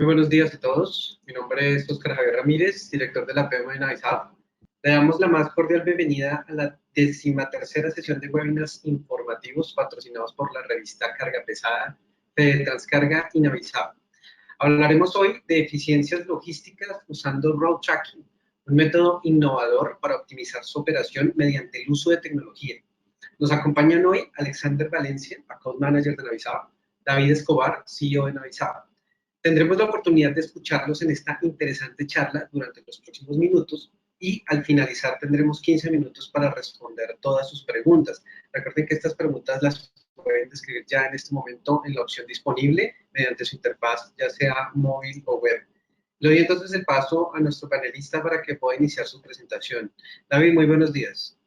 Muy buenos días a todos. Mi nombre es Oscar Javier Ramírez, director de la PMO de Navisab. Le damos la más cordial bienvenida a la 13ª sesión de webinars informativos patrocinados por la revista Carga Pesada, Fede Transcarga y Navisab. Hablaremos hoy de eficiencias logísticas usando Road Tracking, un método innovador para optimizar su operación mediante el uso de tecnología. Nos acompañan hoy Alexander Valencia, Account Manager de Navisab, David Escobar, CEO de Navisab. Tendremos la oportunidad de escucharlos en esta interesante charla durante los próximos minutos y al finalizar tendremos 15 minutos para responder todas sus preguntas. Recuerden que estas preguntas las pueden escribir ya en este momento en la opción disponible mediante su interfaz, ya sea móvil o web. Le doy entonces el paso a nuestro panelista para que pueda iniciar su presentación. David, muy buenos días.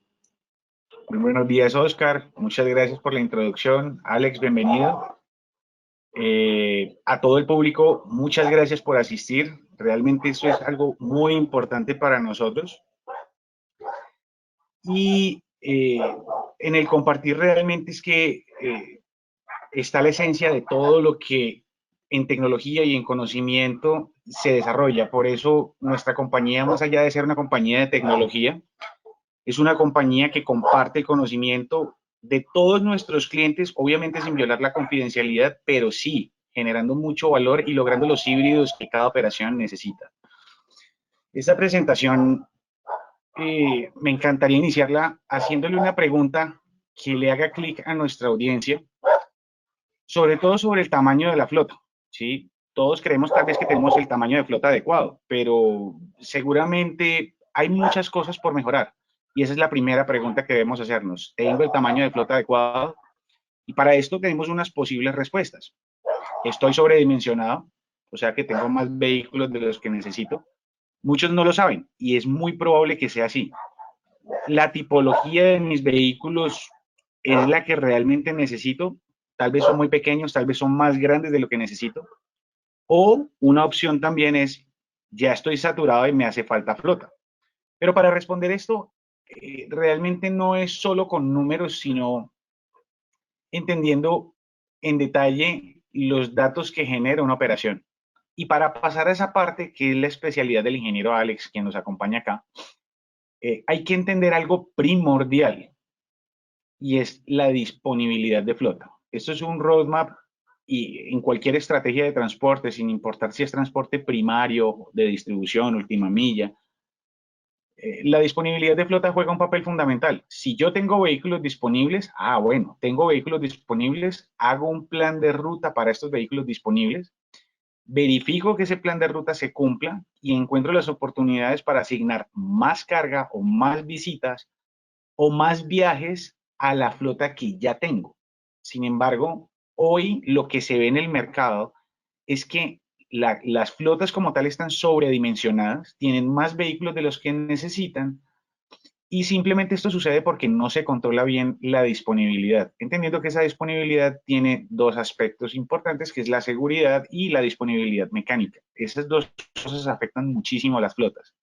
Muy buenos días, Oscar. Muchas gracias por la introducción. Alex, bienvenido. A todo el público, muchas gracias por asistir. Realmente esto es algo muy importante para nosotros. Y en el compartir realmente es que está la esencia de todo lo que en tecnología y en conocimiento se desarrolla. Por eso nuestra compañía, más allá de ser una compañía de tecnología, es una compañía que comparte el conocimiento de todos nuestros clientes, obviamente sin violar la confidencialidad, pero sí generando mucho valor y logrando los híbridos que cada operación necesita. Esta presentación me encantaría iniciarla haciéndole una pregunta que le haga clic a nuestra audiencia, sobre todo sobre el tamaño de la flota, ¿sí? Todos creemos tal vez que tenemos el tamaño de flota adecuado, pero seguramente hay muchas cosas por mejorar. Y esa es la primera pregunta que debemos hacernos. ¿Tengo el tamaño de flota adecuado? Y para esto tenemos unas posibles respuestas. ¿Estoy sobredimensionado? O sea que tengo más vehículos de los que necesito. Muchos no lo saben y es muy probable que sea así. La tipología de mis vehículos es la que realmente necesito. Tal vez son muy pequeños, tal vez son más grandes de lo que necesito. O una opción también es, ya estoy saturado y me hace falta flota. Pero para responder esto, realmente no es solo con números, sino entendiendo en detalle los datos que genera una operación. Y para pasar a esa parte, que es la especialidad del ingeniero Alex, quien nos acompaña acá, hay que entender algo primordial y es la disponibilidad de flota. Esto es un roadmap y en cualquier estrategia de transporte, sin importar si es transporte primario, de distribución, última milla, la disponibilidad de flota juega un papel fundamental. Si yo tengo vehículos disponibles, bueno, tengo vehículos disponibles, hago un plan de ruta para estos vehículos disponibles, verifico que ese plan de ruta se cumpla y encuentro las oportunidades para asignar más carga o más visitas o más viajes a la flota que ya tengo. Sin embargo, hoy lo que se ve en el mercado es que las flotas como tal están sobredimensionadas, tienen más vehículos de los que necesitan y simplemente esto sucede porque no se controla bien la disponibilidad, entendiendo que esa disponibilidad tiene dos aspectos importantes, que es la seguridad y la disponibilidad mecánica. Esas dos cosas afectan muchísimo a las flotas.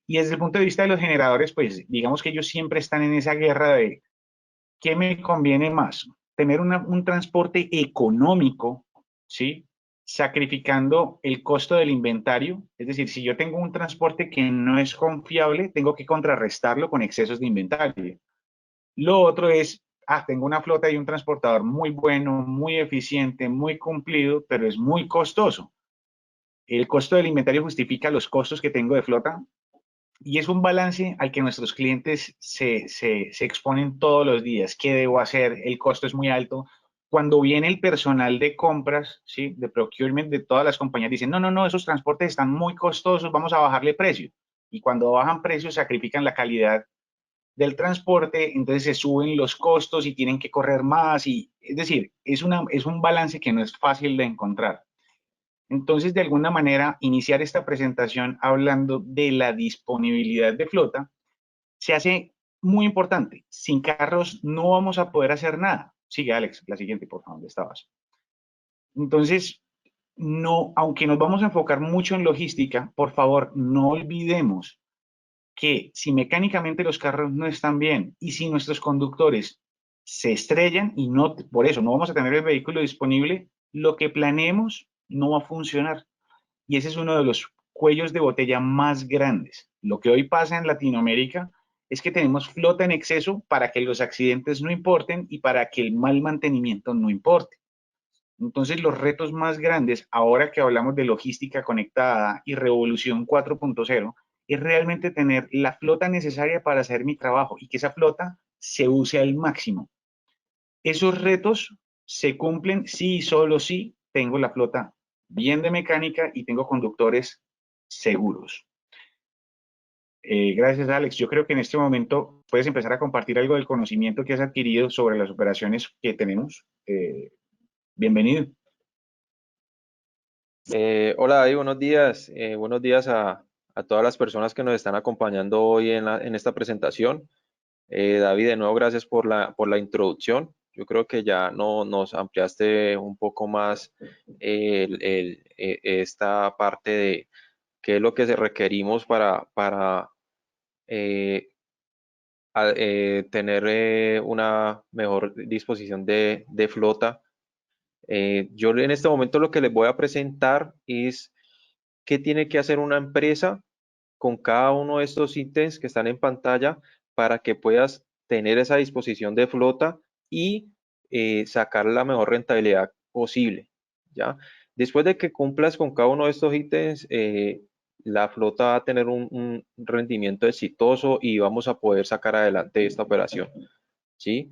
Y desde el punto de vista de los generadores, pues digamos que ellos siempre están en esa guerra de ¿qué me conviene más? Tener un transporte económico, ¿sí? Sacrificando el costo del inventario. Es decir, si yo tengo un transporte que no es confiable, tengo que contrarrestarlo con excesos de inventario. Lo otro es, tengo una flota y un transportador muy bueno, muy eficiente, muy cumplido, pero es muy costoso. El costo del inventario justifica los costos que tengo de flota y es un balance al que nuestros clientes se exponen todos los días. ¿Qué debo hacer? El costo es muy alto. Cuando viene el personal de compras, ¿sí? De procurement de todas las compañías, dicen, no, no, no, esos transportes están muy costosos, vamos a bajarle precio. Y cuando bajan precios, sacrifican la calidad del transporte, entonces se suben los costos y tienen que correr más. Es decir, es un balance que no es fácil de encontrar. Entonces, de alguna manera, iniciar esta presentación hablando de la disponibilidad de flota se hace muy importante. Sin carros no vamos a poder hacer nada. Sigue, Alex, la siguiente, por favor, ¿dónde estabas? Entonces, no, aunque nos vamos a enfocar mucho en logística, por favor, no olvidemos que si mecánicamente los carros no están bien y si nuestros conductores se estrellan y no, por eso no vamos a tener el vehículo disponible, lo que planeemos no va a funcionar. y ese es uno de los cuellos de botella más grandes. Lo que hoy pasa en Latinoamérica es que tenemos flota en exceso para que los accidentes no importen y para que el mal mantenimiento no importe. Entonces, los retos más grandes, ahora que hablamos de logística conectada y revolución 4.0, es realmente tener la flota necesaria para hacer mi trabajo y que esa flota se use al máximo. Esos retos se cumplen si y solo si tengo la flota bien de mecánica y tengo conductores seguros. Gracias, Alex. Yo creo que en este momento puedes empezar a compartir algo del conocimiento que has adquirido sobre las operaciones que tenemos. Bienvenido. Hola David, buenos días. Buenos días a todas las personas que nos están acompañando hoy en esta presentación. David, de nuevo, gracias por la introducción. Yo creo que ya nos ampliaste un poco más esta parte de qué es lo que requerimos para tener una mejor disposición de flota. Yo en este momento lo que les voy a presentar es qué tiene que hacer una empresa con cada uno de estos ítems que están en pantalla para que puedas tener esa disposición de flota y sacar la mejor rentabilidad posible, ¿ya? Después de que cumplas con cada uno de estos ítems, la flota va a tener un rendimiento exitoso y vamos a poder sacar adelante esta operación, ¿sí?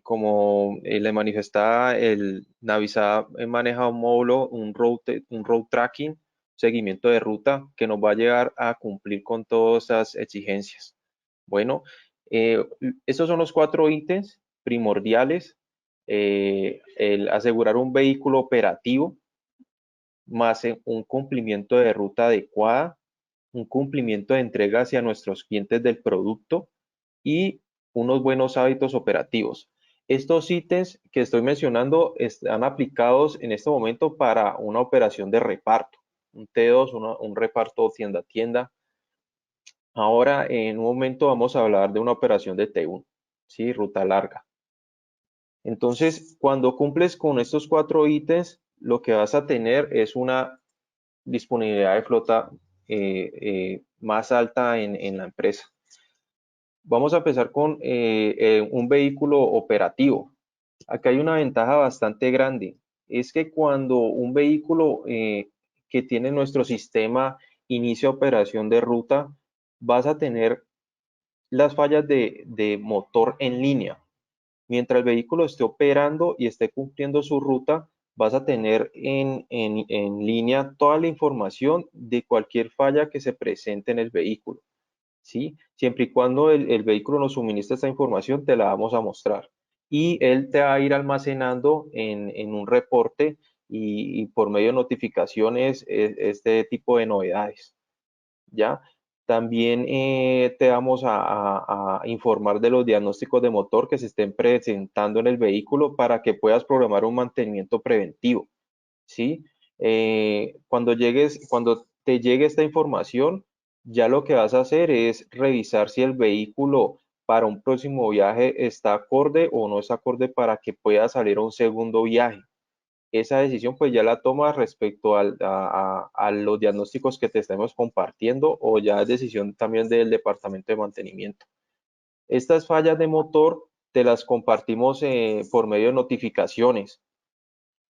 Como le manifestaba, el Navisat maneja un módulo, un road tracking, seguimiento de ruta que nos va a llegar a cumplir con todas esas exigencias. Bueno, estos son los 4 ítems primordiales. El asegurar un vehículo operativo, más un cumplimiento de ruta adecuada, un cumplimiento de entrega hacia nuestros clientes del producto y unos buenos hábitos operativos. Estos ítems que estoy mencionando están aplicados en este momento para una operación de reparto, un T2, un reparto tienda a tienda. Ahora, en un momento vamos a hablar de una operación de T1, ¿sí? Ruta larga. Entonces, cuando cumples con estos 4 ítems, lo que vas a tener es una disponibilidad de flota más alta en la empresa. Vamos a empezar con un vehículo operativo. Acá hay una ventaja bastante grande. Es que cuando un vehículo que tiene nuestro sistema inicia operación de ruta, vas a tener las fallas de motor en línea. Mientras el vehículo esté operando y esté cumpliendo su ruta, vas a tener en línea toda la información de cualquier falla que se presente en el vehículo, ¿sí? Siempre y cuando el vehículo nos suministre esta información, te la vamos a mostrar. Y él te va a ir almacenando en un reporte y por medio de notificaciones este tipo de novedades, ¿ya? También te vamos a informar de los diagnósticos de motor que se estén presentando en el vehículo para que puedas programar un mantenimiento preventivo, ¿sí? Cuando te llegue esta información, ya lo que vas a hacer es revisar si el vehículo para un próximo viaje está acorde o no está acorde para que pueda salir a un segundo viaje. Esa decisión pues ya la tomas respecto a los diagnósticos que te estemos compartiendo o ya es decisión también del departamento de mantenimiento. Estas fallas de motor te las compartimos por medio de notificaciones.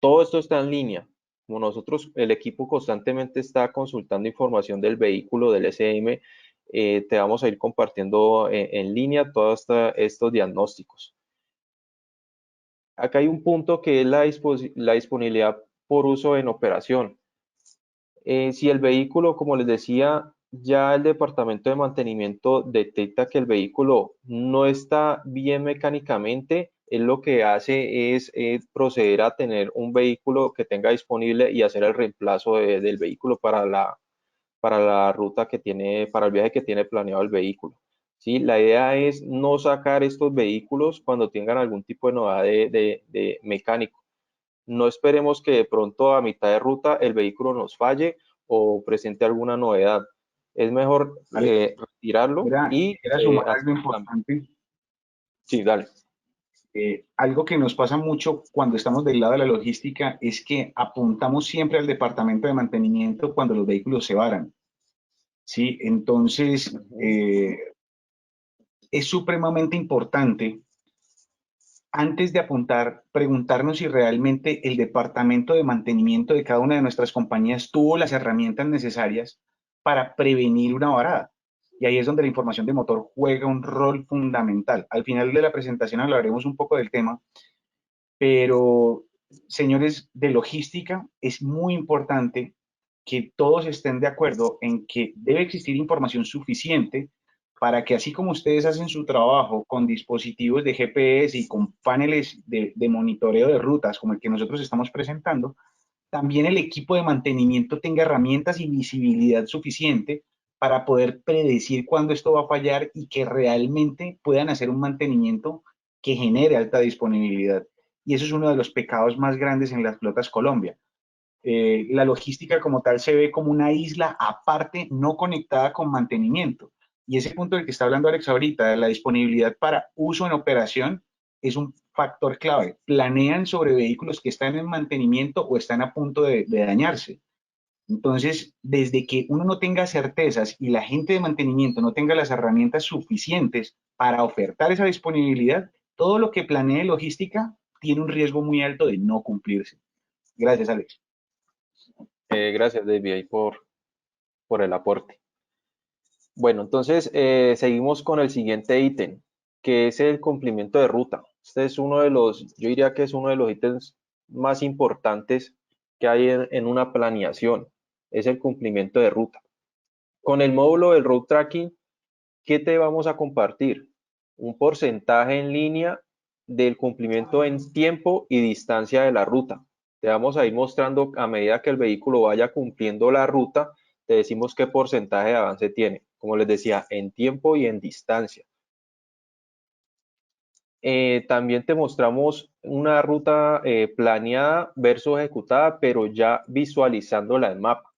Todo esto está en línea. Como nosotros, el equipo constantemente está consultando información del vehículo, del SM, te vamos a ir compartiendo en línea todos estos diagnósticos. Acá hay un punto que es la disponibilidad por uso en operación. Si el vehículo, como les decía, ya el departamento de mantenimiento detecta que el vehículo no está bien mecánicamente, él lo que hace es proceder a tener un vehículo que tenga disponible y hacer el reemplazo del vehículo para la ruta que tiene, para el viaje que tiene planeado el vehículo. ¿Sí? La idea es no sacar estos vehículos cuando tengan algún tipo de novedad de mecánico. No esperemos que de pronto a mitad de ruta el vehículo nos falle o presente alguna novedad. Es mejor retirarlo y sumar hacer algo el cambio. importante. Sí, dale. Algo que nos pasa mucho cuando estamos del lado de la logística es que apuntamos siempre al departamento de mantenimiento cuando los vehículos se varan, ¿sí? Entonces, es supremamente importante, antes de apuntar, preguntarnos si realmente el departamento de mantenimiento de cada una de nuestras compañías tuvo las herramientas necesarias para prevenir una varada. Y ahí es donde la información de motor juega un rol fundamental. Al final de la presentación hablaremos un poco del tema, pero señores de logística, es muy importante que todos estén de acuerdo en que debe existir información suficiente para que así como ustedes hacen su trabajo con dispositivos de GPS y con paneles de monitoreo de rutas como el que nosotros estamos presentando, también el equipo de mantenimiento tenga herramientas y visibilidad suficiente para poder predecir cuándo esto va a fallar y que realmente puedan hacer un mantenimiento que genere alta disponibilidad. Y eso es uno de los pecados más grandes en las flotas Colombia. La logística como tal se ve como una isla aparte, no conectada con mantenimiento. Y ese punto del que está hablando Alex ahorita, de la disponibilidad para uso en operación, es un factor clave. Planean sobre vehículos que están en mantenimiento o están a punto de dañarse. Entonces, desde que uno no tenga certezas y la gente de mantenimiento no tenga las herramientas suficientes para ofertar esa disponibilidad, todo lo que planee logística tiene un riesgo muy alto de no cumplirse. Gracias, Alex. Gracias, David, ahí por el aporte. Bueno, entonces seguimos con el siguiente ítem, que es el cumplimiento de ruta. Este es uno de los, yo diría que es uno de los ítems más importantes que hay en una planeación, es el cumplimiento de ruta. Con el módulo del Road Tracking, ¿qué te vamos a compartir? Un porcentaje en línea del cumplimiento en tiempo y distancia de la ruta. Te vamos a ir mostrando a medida que el vehículo vaya cumpliendo la ruta, te decimos qué porcentaje de avance tiene. Como les decía, en tiempo y en distancia. También te mostramos una ruta planeada versus ejecutada, pero ya visualizándola en mapa.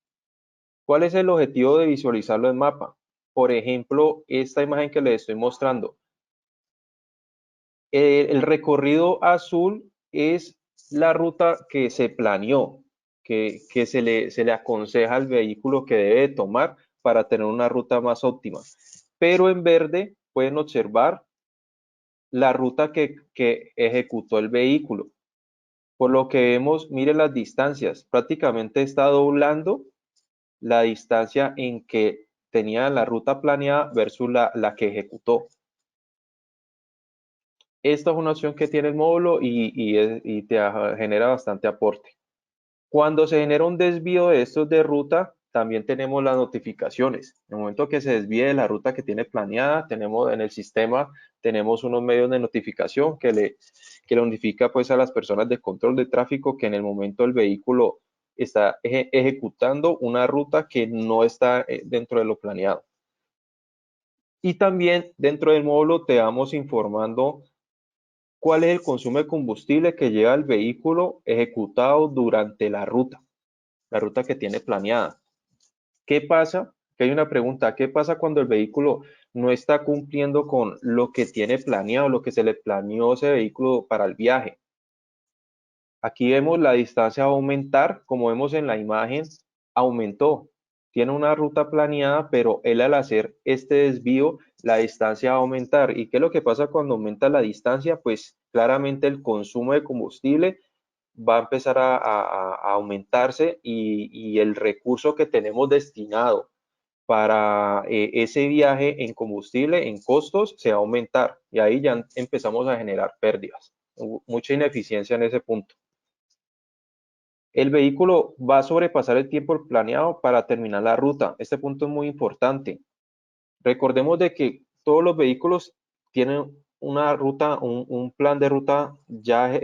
¿Cuál es el objetivo de visualizarlo en mapa? Por ejemplo, esta imagen que les estoy mostrando. El recorrido azul es la ruta que se planeó, que se le aconseja al vehículo que debe tomar para tener una ruta más óptima. Pero en verde pueden observar la ruta que ejecutó el vehículo. Por lo que vemos, miren las distancias, prácticamente está doblando la distancia en que tenía la ruta planeada versus la que ejecutó. Esta es una opción que tiene el módulo y te genera bastante aporte. Cuando se genera un desvío de estos de ruta, también tenemos las notificaciones. En el momento que se desvíe de la ruta que tiene planeada, tenemos en el sistema, tenemos unos medios de notificación que le notifica pues a las personas de control de tráfico que en el momento el vehículo está ejecutando una ruta que no está dentro de lo planeado. Y también dentro del módulo te vamos informando cuál es el consumo de combustible que lleva el vehículo ejecutado durante la ruta que tiene planeada. ¿Qué pasa? Que hay una pregunta, ¿qué pasa cuando el vehículo no está cumpliendo con lo que tiene planeado, lo que se le planeó ese vehículo para el viaje? Aquí vemos la distancia va a aumentar, como vemos en la imagen, aumentó. Tiene una ruta planeada, pero él al hacer este desvío, la distancia va a aumentar. ¿Y qué es lo que pasa cuando aumenta la distancia? Pues claramente el consumo de combustible va a empezar a aumentarse y el recurso que tenemos destinado para ese viaje en combustible, en costos, se va a aumentar. Y ahí ya empezamos a generar pérdidas. Mucha ineficiencia en ese punto. El vehículo va a sobrepasar el tiempo planeado para terminar la ruta. Este punto es muy importante. Recordemos de que todos los vehículos tienen una ruta, un plan de ruta ya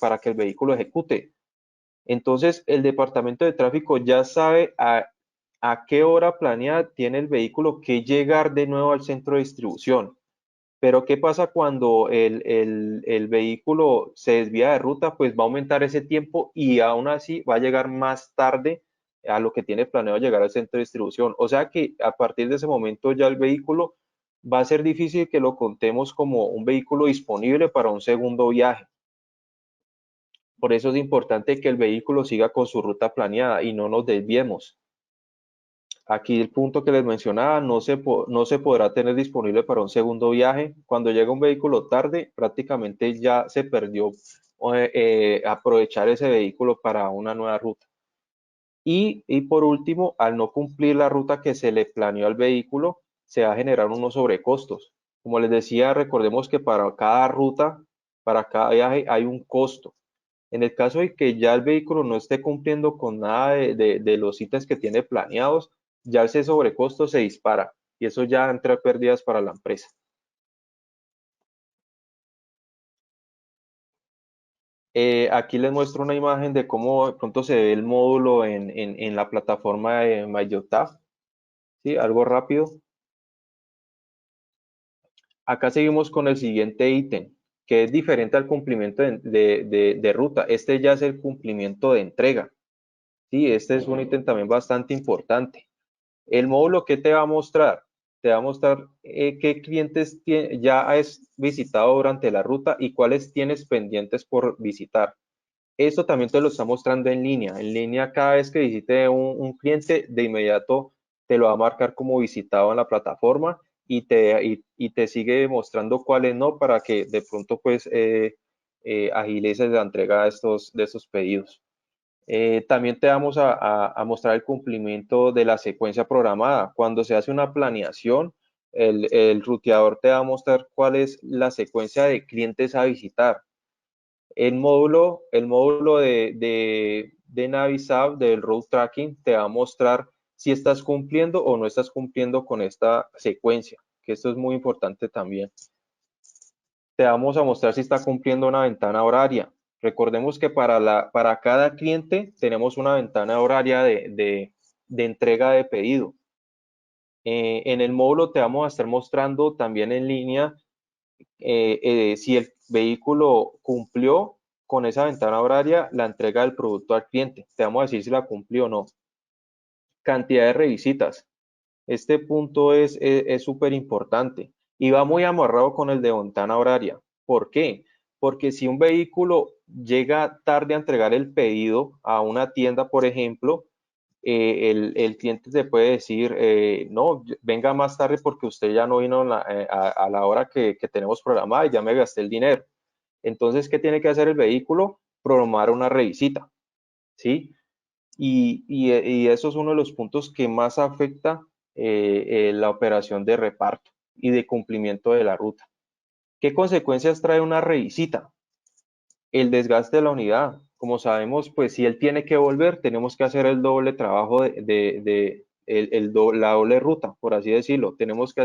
para que el vehículo ejecute. Entonces, el departamento de tráfico ya sabe a qué hora planeada tiene el vehículo que llegar de nuevo al centro de distribución. Pero ¿qué pasa cuando el vehículo se desvía de ruta? Pues va a aumentar ese tiempo y aún así va a llegar más tarde a lo que tiene planeado llegar al centro de distribución. O sea que a partir de ese momento ya el vehículo va a ser difícil que lo contemos como un vehículo disponible para un segundo viaje. Por eso es importante que el vehículo siga con su ruta planeada y no nos desviemos. Aquí el punto que les mencionaba, no se podrá tener disponible para un segundo viaje. Cuando llega un vehículo tarde, prácticamente ya se perdió aprovechar ese vehículo para una nueva ruta. Y por último, al no cumplir la ruta que se le planeó al vehículo, se va a generar unos sobrecostos. Como les decía, recordemos que para cada ruta, para cada viaje hay un costo. En el caso de que ya el vehículo no esté cumpliendo con nada de los ítems que tiene planeados, ya ese sobrecosto se dispara y eso ya entra pérdidas para la empresa. Aquí les muestro una imagen de cómo de pronto se ve el módulo en la plataforma de MyYotav. ¿Sí? Algo rápido. Acá seguimos con el siguiente ítem, que es diferente al cumplimiento de ruta. Este ya es el cumplimiento de entrega. Sí, este es un ítem también bastante importante. El módulo, ¿qué te va a mostrar? Te va a mostrar qué clientes ya has visitado durante la ruta y cuáles tienes pendientes por visitar. Esto también te lo está mostrando en línea. En línea, cada vez que visite un cliente, de inmediato te lo va a marcar como visitado en la plataforma y te sigue mostrando cuáles no para que de pronto pues agilices la entrega de estos pedidos. También te vamos a mostrar el cumplimiento de la secuencia programada. Cuando se hace una planeación, el ruteador te va a mostrar cuál es la secuencia de clientes a visitar. El módulo de Navisab, del Route Tracking, te va a mostrar si estás cumpliendo o no estás cumpliendo con esta secuencia, que esto es muy importante también. Te vamos a mostrar si está cumpliendo una ventana horaria. Recordemos que para cada cliente tenemos una ventana horaria de entrega de pedido. En el módulo te vamos a estar mostrando también en línea si el vehículo cumplió con esa ventana horaria la entrega del producto al cliente. Te vamos a decir si la cumplió o no. Cantidad de revisitas. Este punto es súper importante y va muy amarrado con el de ventana horaria. ¿Por qué? Porque si un vehículo llega tarde a entregar el pedido a una tienda, por ejemplo, el cliente te puede decir, no, venga más tarde porque usted ya no vino a la hora que tenemos programada y ya me gasté el dinero. Entonces, ¿qué tiene que hacer el vehículo? Programar una revisita, ¿sí? Y eso es uno de los puntos que más afecta la operación de reparto y de cumplimiento de la ruta. ¿Qué consecuencias trae una revisita? El desgaste de la unidad. Como sabemos, pues si él tiene que volver, tenemos que hacer el doble trabajo la doble ruta, por así decirlo. Tenemos que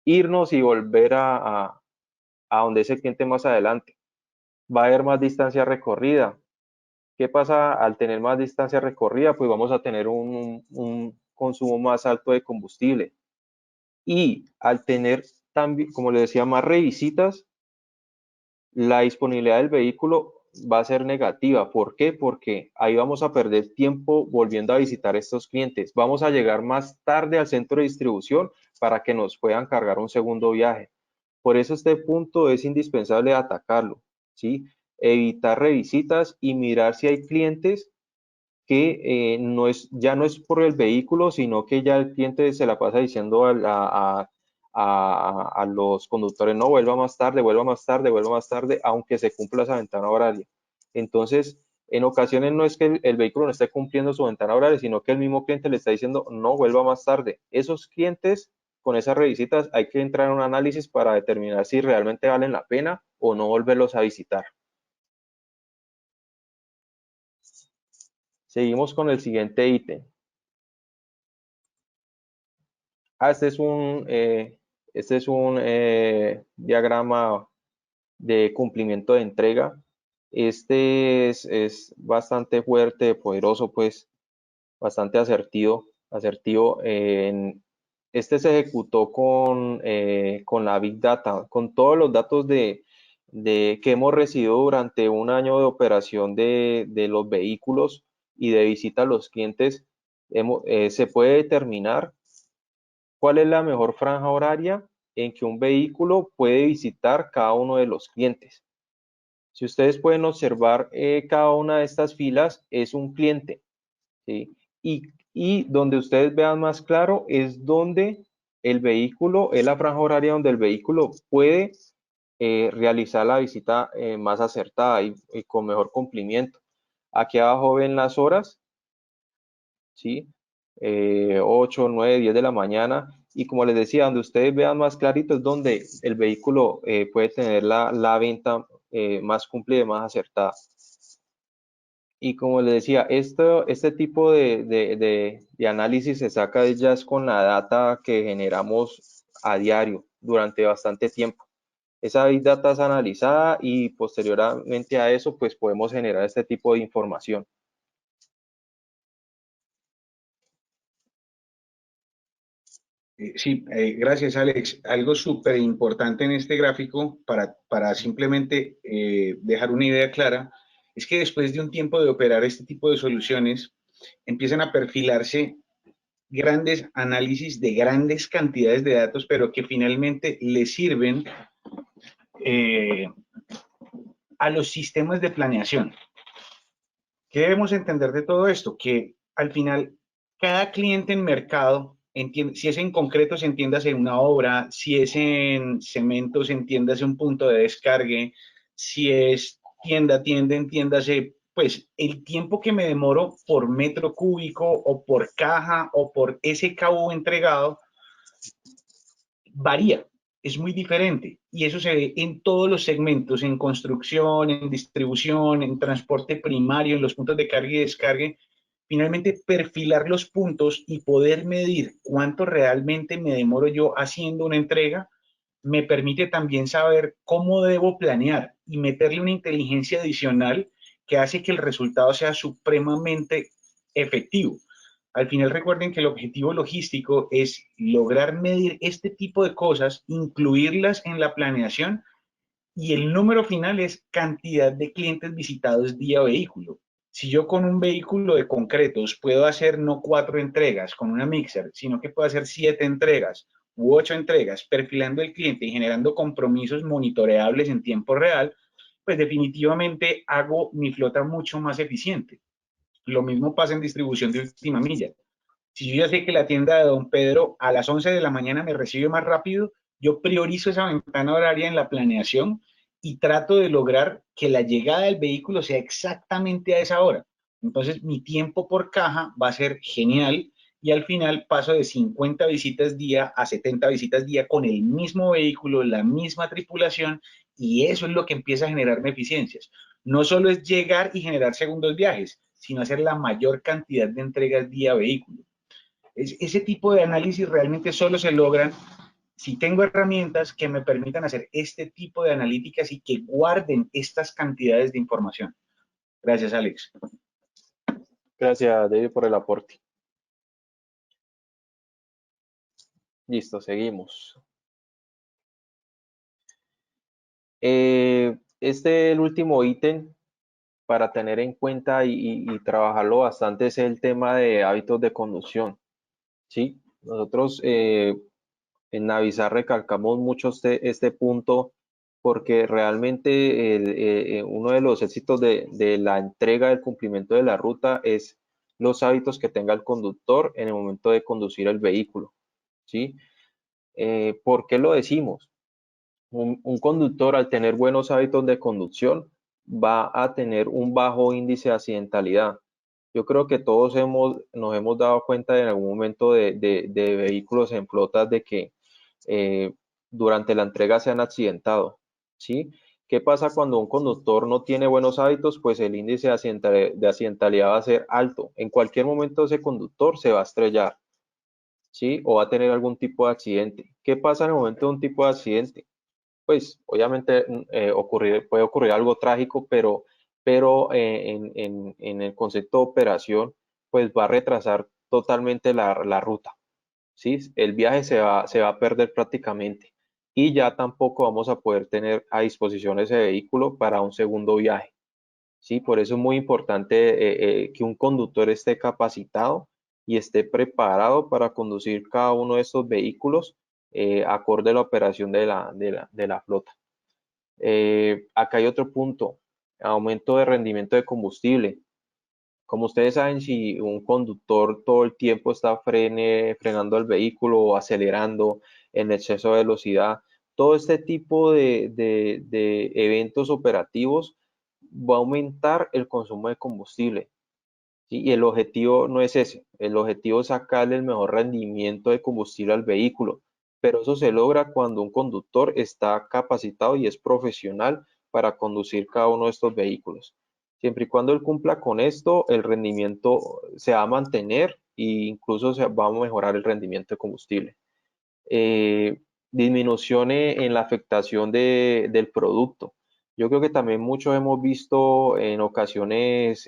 irnos y volver a donde es el cliente más adelante. Va a haber más distancia recorrida. ¿Qué pasa al tener más distancia recorrida? Pues vamos a tener un consumo más alto de combustible. Y al tener también, como les decía, más revisitas, la disponibilidad del vehículo va a ser negativa. ¿Por qué? Porque ahí vamos a perder tiempo volviendo a visitar estos clientes. Vamos a llegar más tarde al centro de distribución para que nos puedan cargar un segundo viaje. Por eso este punto es indispensable atacarlo, ¿sí? Evitar revisitas y mirar si hay clientes que ya no es por el vehículo, sino que ya el cliente se la pasa diciendo a los conductores, no, vuelva más tarde, vuelva más tarde, vuelva más tarde, aunque se cumpla esa ventana horaria. Entonces, en ocasiones no es que el vehículo no esté cumpliendo su ventana horaria, sino que el mismo cliente le está diciendo, no, vuelva más tarde. Esos clientes, con esas revisitas, hay que entrar en un análisis para determinar si realmente valen la pena o no volverlos a visitar. Seguimos con el siguiente ítem. Este es un diagrama de cumplimiento de entrega. Este es bastante fuerte, poderoso, pues, bastante asertivo. Este se ejecutó con la Big Data, con todos los datos que hemos recibido durante un año de operación de los vehículos y de visita a los clientes. Se puede determinar cuál es la mejor franja horaria en que un vehículo puede visitar cada uno de los clientes. Si ustedes pueden observar, cada una de estas filas es un cliente, ¿sí? Y donde ustedes vean más claro es donde el vehículo, es la franja horaria donde el vehículo puede realizar la visita más acertada y con mejor cumplimiento. Aquí abajo ven las horas, ¿sí? 8, 9, 10 de la mañana. Y como les decía, donde ustedes vean más clarito es donde el vehículo puede tener la venta más cumplida y más acertada. Y como les decía, este tipo de análisis se saca ya es con la data que generamos a diario durante bastante tiempo. Esa Big Data es analizada y posteriormente a eso, pues podemos generar este tipo de información. Sí, gracias Alex. Algo súper importante en este gráfico para simplemente dejar una idea clara es que después de un tiempo de operar este tipo de soluciones, empiezan a perfilarse grandes análisis de grandes cantidades de datos, pero que finalmente le sirven eh, a los sistemas de planeación. ¿Qué debemos entender de todo esto? Que al final cada cliente en mercado, si es en concreto, se entiéndase una obra, si es en cemento, se entiéndase un punto de descargue, si es entiéndase, pues el tiempo que me demoro por metro cúbico o por caja o por SKU entregado varía, es muy diferente y eso se ve en todos los segmentos, en construcción, en distribución, en transporte primario, en los puntos de carga y descargue. Finalmente, perfilar los puntos y poder medir cuánto realmente me demoro yo haciendo una entrega me permite también saber cómo debo planear y meterle una inteligencia adicional que hace que el resultado sea supremamente efectivo. Al final recuerden que el objetivo logístico es lograr medir este tipo de cosas, incluirlas en la planeación y el número final es cantidad de clientes visitados día vehículo. Si yo con un vehículo de concretos puedo hacer no 4 entregas con una mixer, sino que puedo hacer 7 entregas u 8 entregas, perfilando el cliente y generando compromisos monitoreables en tiempo real, pues definitivamente hago mi flota mucho más eficiente. Lo mismo pasa en distribución de última milla. Si yo ya sé que la tienda de Don Pedro a las 11 de la mañana me recibe más rápido, yo priorizo esa ventana horaria en la planeación y trato de lograr que la llegada del vehículo sea exactamente a esa hora. Entonces, mi tiempo por caja va a ser genial y al final paso de 50 visitas día a 70 visitas día con el mismo vehículo, la misma tripulación y eso es lo que empieza a generarme eficiencias. No solo es llegar y generar segundos viajes, sino hacer la mayor cantidad de entregas día vehículo. Ese tipo de análisis realmente solo se logran si tengo herramientas que me permitan hacer este tipo de analíticas y que guarden estas cantidades de información. Gracias, Alex. Gracias, David, por el aporte. Listo, seguimos. Este, el último ítem para tener en cuenta y trabajarlo bastante es el tema de hábitos de conducción. ¿Sí? Nosotros en Navisar recalcamos mucho este punto porque realmente uno de los éxitos de la entrega del cumplimiento de la ruta es los hábitos que tenga el conductor en el momento de conducir el vehículo. ¿Sí? ¿Por qué lo decimos? Un conductor al tener buenos hábitos de conducción va a tener un bajo índice de accidentalidad. Yo creo que todos nos hemos dado cuenta en algún momento de vehículos en flotas de que eh, durante la entrega se han accidentado, ¿sí? ¿Qué pasa cuando un conductor no tiene buenos hábitos? Pues el índice de accidentalidad va a ser alto. En cualquier momento ese conductor se va a estrellar, ¿sí? O va a tener algún tipo de accidente. ¿Qué pasa en el momento de un tipo de accidente? Pues obviamente puede ocurrir algo trágico, pero en el concepto de operación, pues va a retrasar totalmente la ruta, ¿sí? El viaje se va a perder prácticamente y ya tampoco vamos a poder tener a disposición ese vehículo para un segundo viaje, ¿sí? Por eso es muy importante que un conductor esté capacitado y esté preparado para conducir cada uno de estos vehículos acorde a la operación de la flota. Acá hay otro punto, aumento de rendimiento de combustible. Como ustedes saben, si un conductor todo el tiempo está frenando el vehículo o acelerando en exceso de velocidad, todo este tipo de eventos operativos va a aumentar el consumo de combustible. ¿Sí? Y el objetivo no es ese, el objetivo es sacarle el mejor rendimiento de combustible al vehículo, pero eso se logra cuando un conductor está capacitado y es profesional para conducir cada uno de estos vehículos. Siempre y cuando él cumpla con esto, el rendimiento se va a mantener e incluso se va a mejorar el rendimiento de combustible. Disminución en la afectación del producto. Yo creo que también muchos hemos visto en ocasiones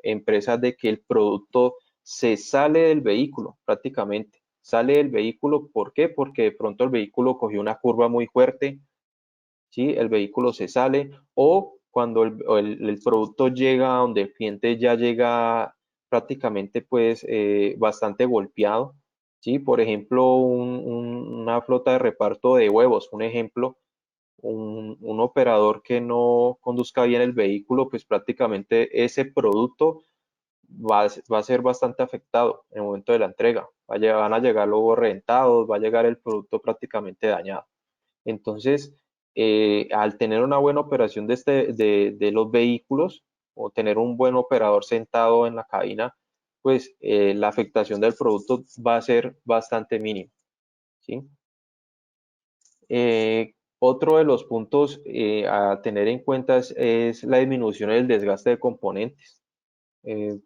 empresas de que el producto se sale del vehículo prácticamente. Sale del vehículo, ¿por qué? Porque de pronto el vehículo cogió una curva muy fuerte, ¿sí? El vehículo se sale o cuando el producto llega a donde el cliente ya llega prácticamente pues bastante golpeado, ¿sí? Por ejemplo, una flota de reparto de huevos, un ejemplo, un operador que no conduzca bien el vehículo, pues prácticamente ese producto va a ser bastante afectado en el momento de la entrega. Van a llegar luego reventados, va a llegar el producto prácticamente dañado. Entonces, al tener una buena operación de los vehículos o tener un buen operador sentado en la cabina, pues la afectación del producto va a ser bastante mínima, ¿sí? Otro de los puntos a tener en cuenta es la disminución del desgaste de componentes.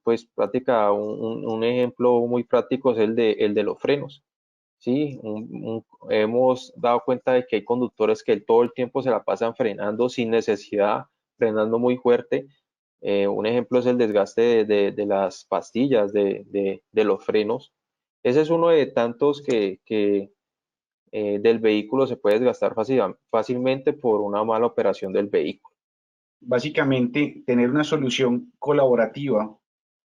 Pues un ejemplo muy práctico es el de los frenos. Sí, hemos dado cuenta de que hay conductores que todo el tiempo se la pasan frenando sin necesidad, frenando muy fuerte. Un ejemplo es el desgaste de las pastillas de los frenos. Ese es uno de tantos que del vehículo se puede desgastar fácilmente por una mala operación del vehículo. Básicamente, tener una solución colaborativa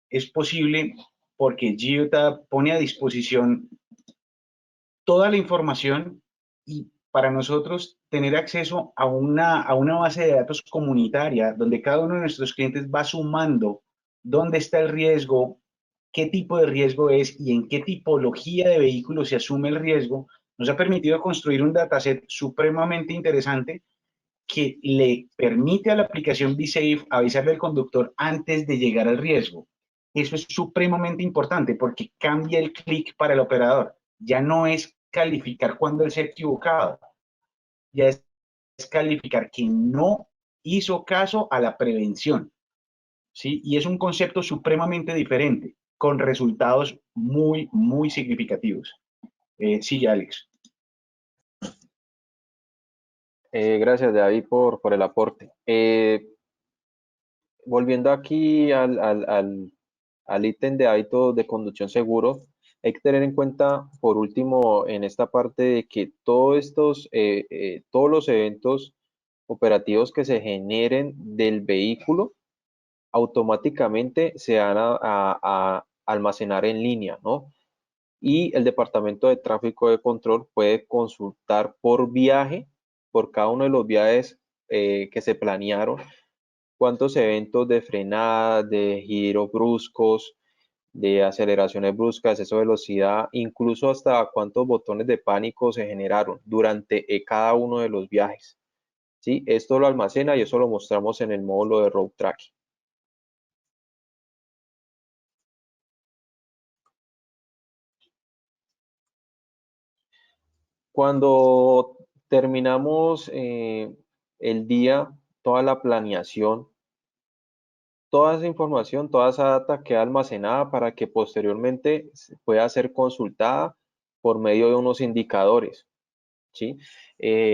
es posible porque Giota pone a disposición toda la información y para nosotros tener acceso a una base de datos comunitaria donde cada uno de nuestros clientes va sumando dónde está el riesgo, qué tipo de riesgo es y en qué tipología de vehículo se asume el riesgo, nos ha permitido construir un dataset supremamente interesante que le permite a la aplicación BeSafe avisarle al conductor antes de llegar al riesgo. Eso es supremamente importante porque cambia el clic para el operador. Ya no es calificar cuando él se ha equivocado, ya es calificar que no hizo caso a la prevención, ¿sí? Y es un concepto supremamente diferente, con resultados muy, muy significativos. Sí, Alex. Gracias, David, por el aporte. Volviendo aquí al ítem de hábitos de conducción seguro, hay que tener en cuenta, por último, en esta parte de que todos los eventos operativos que se generen del vehículo automáticamente se van a almacenar en línea, ¿no? Y el Departamento de Tráfico de Control puede consultar por viaje, por cada uno de los viajes que se planearon, cuántos eventos de frenada, de giros bruscos, de aceleraciones bruscas, exceso de velocidad, incluso hasta cuántos botones de pánico se generaron durante cada uno de los viajes. ¿Sí? Esto lo almacena y eso lo mostramos en el módulo de Road Tracking. Cuando terminamos el día, toda la planeación, toda esa información, toda esa data queda almacenada para que posteriormente pueda ser consultada por medio de unos indicadores, ¿sí?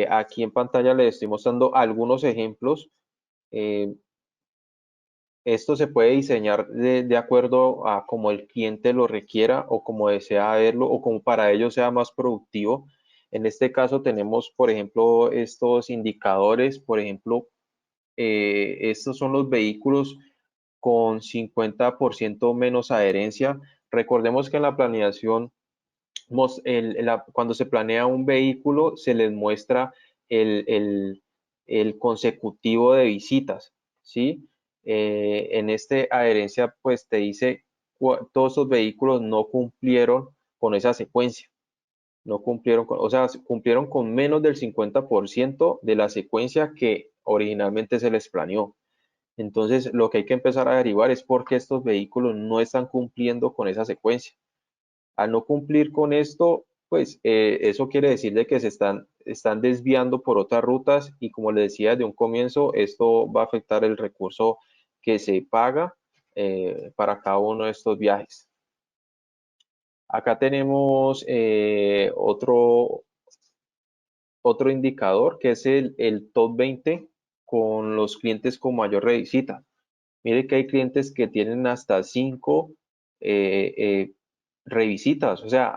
Aquí en pantalla les estoy mostrando algunos ejemplos. Esto se puede diseñar de acuerdo a como el cliente lo requiera o como desea verlo o como para ello sea más productivo. En este caso tenemos, por ejemplo, estos indicadores, por ejemplo, estos son los vehículos con 50% menos adherencia. Recordemos que en la planeación cuando se planea un vehículo, se les muestra el consecutivo de visitas, ¿sí? En este adherencia, pues te dice todos esos vehículos no cumplieron con esa secuencia, no cumplieron o sea, cumplieron con menos del 50% de la secuencia que originalmente se les planeó. Entonces, lo que hay que empezar a averiguar es por qué estos vehículos no están cumpliendo con esa secuencia. Al no cumplir con esto, pues eso quiere decir de que están desviando por otras rutas y como les decía desde un comienzo, esto va a afectar el recurso que se paga para cada uno de estos viajes. Acá tenemos otro indicador que es el top 20 con los clientes con mayor revisita. Mire que hay clientes que tienen hasta 5 revisitas, o sea,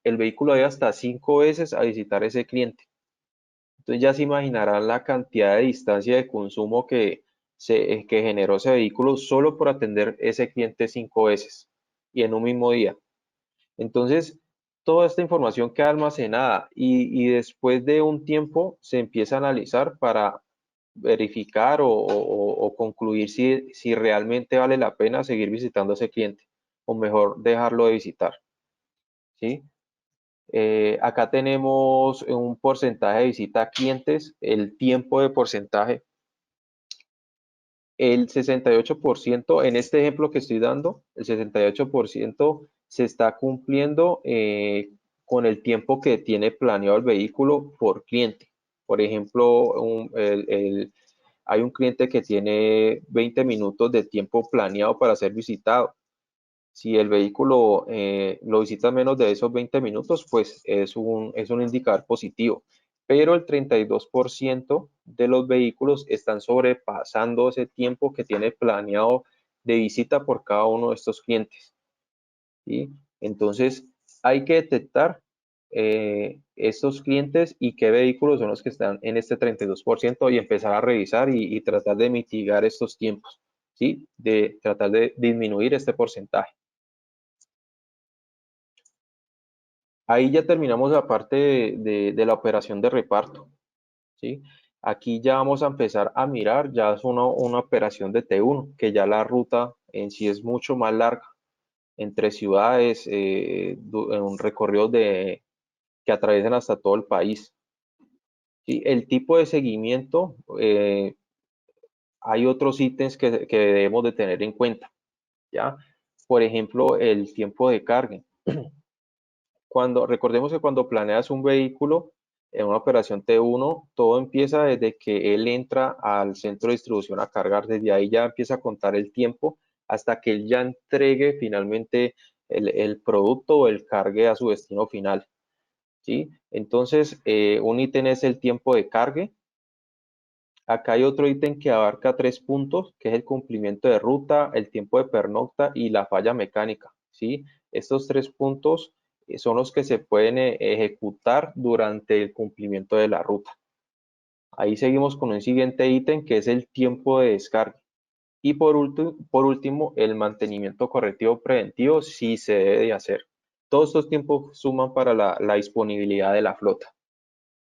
el vehículo ha ido hasta 5 veces a visitar a ese cliente. Entonces ya se imaginarán la cantidad de distancia de consumo que generó ese vehículo solo por atender ese cliente 5 veces y en un mismo día. Entonces, toda esta información queda almacenada y después de un tiempo se empieza a analizar para verificar o concluir si realmente vale la pena seguir visitando a ese cliente o mejor dejarlo de visitar. ¿Sí? Acá tenemos un porcentaje de visita a clientes, el tiempo de porcentaje. El 68%, en este ejemplo que estoy dando, el 68% se está cumpliendo con el tiempo que tiene planeado el vehículo por cliente. Por ejemplo, hay un cliente que tiene 20 minutos de tiempo planeado para ser visitado. Si el vehículo lo visita menos de esos 20 minutos, pues es un indicador positivo. Pero el 32% de los vehículos están sobrepasando ese tiempo que tiene planeado de visita por cada uno de estos clientes. ¿Sí? Entonces, hay que detectar estos clientes y qué vehículos son los que están en este 32% y empezar a revisar y tratar de mitigar estos tiempos, ¿sí? De tratar de disminuir este porcentaje. Ahí ya terminamos la parte de la operación de reparto, ¿sí? Aquí ya vamos a empezar a mirar, ya es una operación de T1, que ya la ruta en sí es mucho más larga, entre ciudades, en un recorrido que atraviesan hasta todo el país. ¿Sí? El tipo de seguimiento, hay otros ítems que debemos de tener en cuenta, ¿ya? Por ejemplo, el tiempo de carga. Recordemos que cuando planeas un vehículo en una operación T1, todo empieza desde que él entra al centro de distribución a cargar, desde ahí ya empieza a contar el tiempo hasta que él ya entregue finalmente el producto o el cargue a su destino final. ¿Sí? Entonces, un ítem es el tiempo de cargue. Acá hay otro ítem que abarca 3 puntos, que es el cumplimiento de ruta, el tiempo de pernocta y la falla mecánica. ¿Sí? Estos 3 puntos son los que se pueden ejecutar durante el cumplimiento de la ruta. Ahí seguimos con un siguiente ítem que es el tiempo de descarga. Y por último, el mantenimiento correctivo preventivo sí se debe de hacer. Todos estos tiempos suman para la disponibilidad de la flota.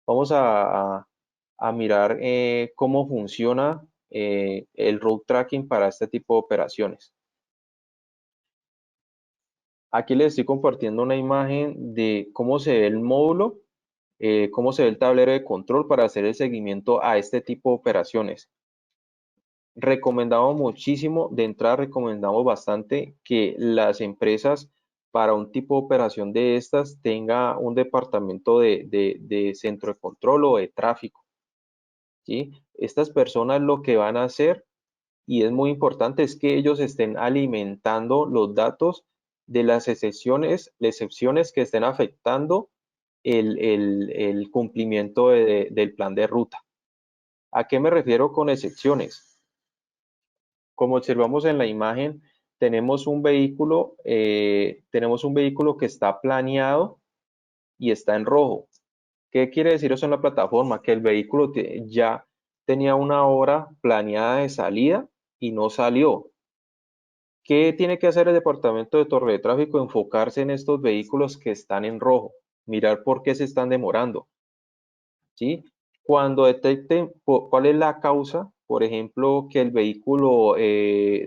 Vamos a mirar cómo funciona el route tracking para este tipo de operaciones. Aquí les estoy compartiendo una imagen de cómo se ve el módulo, cómo se ve el tablero de control para hacer el seguimiento a este tipo de operaciones. Recomendamos muchísimo, de entrada recomendamos bastante que las empresas para un tipo de operación de estas tenga un departamento de centro de control o de tráfico. ¿Sí? Estas personas lo que van a hacer, y es muy importante, es que ellos estén alimentando los datos de las excepciones que estén afectando el cumplimiento del plan de ruta. ¿A qué me refiero con excepciones? Como observamos en la imagen, tenemos un vehículo que está planeado y está en rojo. ¿Qué quiere decir eso en la plataforma? Que el vehículo ya tenía una hora planeada de salida y no salió. ¿Qué tiene que hacer el departamento de torre de tráfico? Enfocarse en estos vehículos que están en rojo, mirar por qué se están demorando, ¿sí? Cuando detecten cuál es la causa, por ejemplo, que el vehículo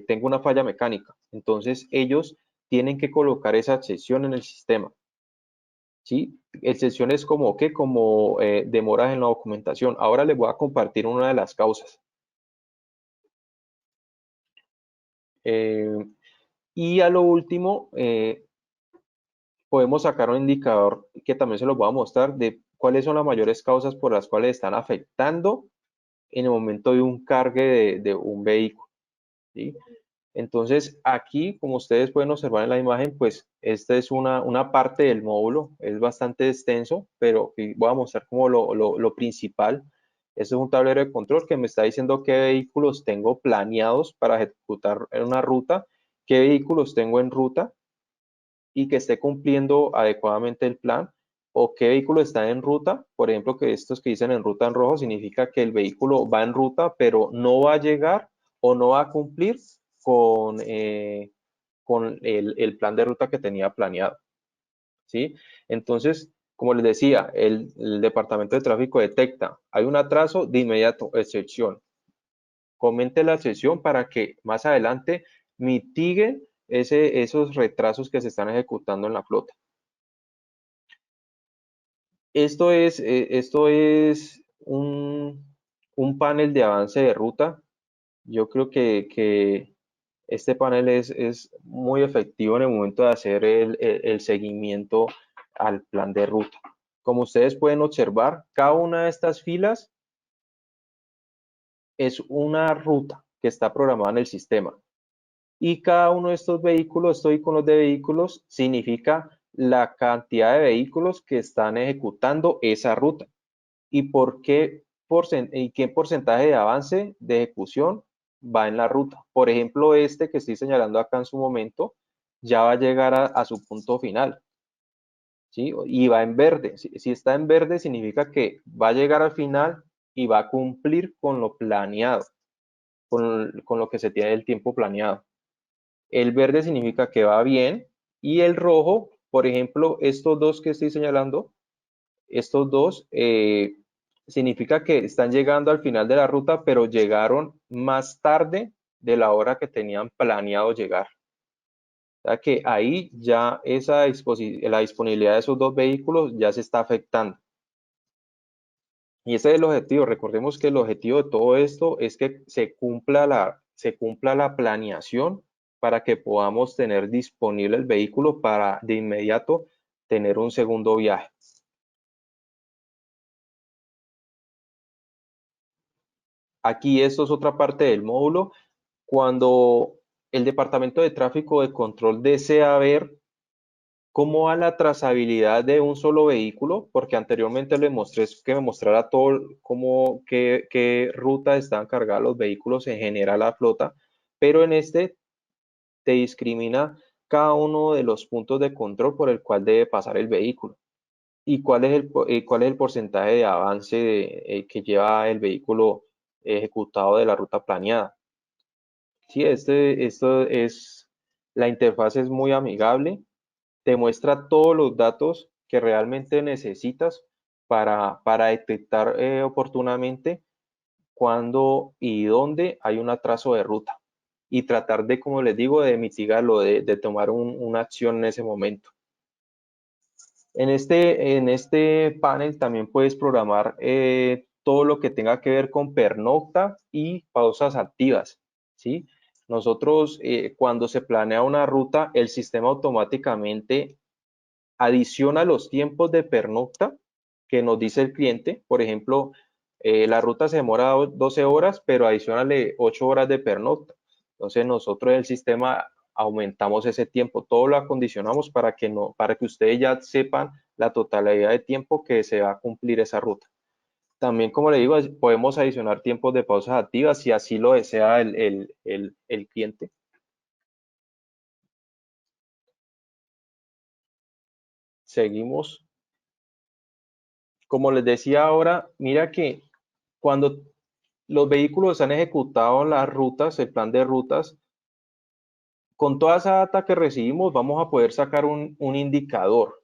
tenga una falla mecánica, entonces ellos tienen que colocar esa excepción en el sistema, ¿sí? Excepciones como ¿qué? Como demoras en la documentación. Ahora les voy a compartir una de las causas. Y a lo último, podemos sacar un indicador que también se los voy a mostrar de cuáles son las mayores causas por las cuales están afectando en el momento de un cargue de un vehículo, ¿sí? Entonces, aquí, como ustedes pueden observar en la imagen, pues esta es una parte del módulo, es bastante extenso, pero voy a mostrar como lo principal. Este es un tablero de control que me está diciendo qué vehículos tengo planeados para ejecutar en una ruta, qué vehículos tengo en ruta y que esté cumpliendo adecuadamente el plan, o qué vehículo está en ruta. Por ejemplo, que estos que dicen en ruta en rojo significa que el vehículo va en ruta, pero no va a llegar o no va a cumplir con el plan de ruta que tenía planeado, ¿sí? Entonces, como les decía, el departamento de tráfico detecta, hay un atraso, de inmediato, excepción. Comente la excepción para que más adelante mitiguen esos retrasos que se están ejecutando en la flota. Esto es un panel de avance de ruta. Yo creo que este panel es muy efectivo en el momento de hacer el seguimiento al plan de ruta. Como ustedes pueden observar, cada una de estas filas es una ruta que está programada en el sistema. Y cada uno de estos vehículos, estos iconos de vehículos, significa la cantidad de vehículos que están ejecutando esa ruta y qué porcentaje de avance de ejecución va en la ruta. Por ejemplo, este que estoy señalando acá en su momento ya va a llegar a su punto final, ¿sí? Y va en verde. Si está en verde significa que va a llegar al final y va a cumplir con lo planeado, con lo que se tiene el tiempo planeado. El verde significa que va bien y el rojo, por ejemplo, estos dos que estoy señalando, estos dos significa que están llegando al final de la ruta, pero llegaron más tarde de la hora que tenían planeado llegar. O sea que ahí ya la disponibilidad de esos dos vehículos ya se está afectando. Y ese es el objetivo. Recordemos que el objetivo de todo esto es que se cumpla la planeación para que podamos tener disponible el vehículo para de inmediato tener un segundo viaje. Aquí esto es otra parte del módulo. Cuando el departamento de tráfico de control desea ver cómo va la trazabilidad de un solo vehículo, porque anteriormente le mostré que me mostrara todo qué ruta están cargados los vehículos en general a la flota, pero en este te discrimina cada uno de los puntos de control por el cual debe pasar el vehículo y cuál es el porcentaje de avance que lleva el vehículo ejecutado de la ruta planeada. Sí, la interfaz es muy amigable, te muestra todos los datos que realmente necesitas para detectar oportunamente cuándo y dónde hay un atraso de ruta y tratar de, como les digo, de mitigarlo, de tomar una acción en ese momento. En este panel también puedes programar todo lo que tenga que ver con pernocta y pausas activas, ¿sí? Nosotros, cuando se planea una ruta, el sistema automáticamente adiciona los tiempos de pernocta que nos dice el cliente. Por ejemplo, la ruta se demora 12 horas, pero adicionale 8 horas de pernocta. Entonces nosotros el sistema aumentamos ese tiempo, todo lo acondicionamos para que ustedes ya sepan la totalidad de tiempo que se va a cumplir esa ruta. También, como le digo, podemos adicionar tiempos de pausas activas si así lo desea el cliente. Seguimos. Como les decía ahora, mira que cuando los vehículos han ejecutado las rutas, el plan de rutas, Con toda esa data que recibimos, vamos a poder sacar un indicador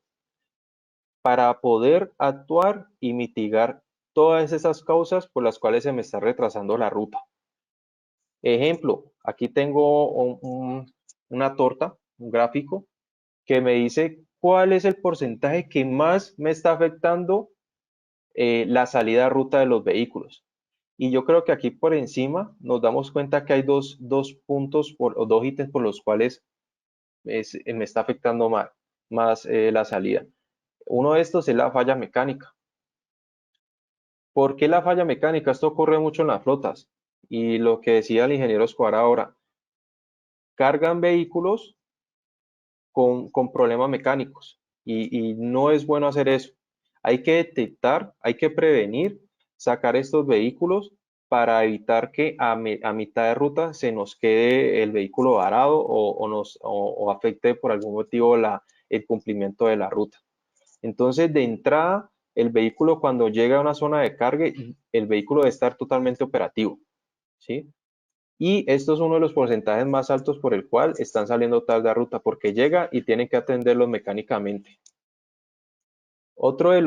para poder actuar y mitigar todas esas causas por las cuales se me está retrasando la ruta. Ejemplo, aquí tengo una torta, un gráfico, que me dice cuál es el porcentaje que más me está afectando la salida de ruta de los vehículos. Y yo creo que aquí por encima nos damos cuenta que hay dos puntos o dos ítems por los cuales me está afectando más la salida. Uno de estos es la falla mecánica. ¿Por qué la falla mecánica? Esto ocurre mucho en las flotas. Y lo que decía el ingeniero Escobar ahora, cargan vehículos con problemas mecánicos y no es bueno hacer eso. Hay que detectar, hay que prevenir, sacar estos vehículos para evitar que a mitad de ruta se nos quede el vehículo varado o afecte por algún motivo el cumplimiento de la ruta. Entonces, de entrada, el vehículo cuando llega a una zona de carga, el vehículo debe estar totalmente operativo, ¿sí? Y esto es uno de los porcentajes más altos por el cual están saliendo tarde a ruta, porque llega y tienen que atenderlos mecánicamente. Otro de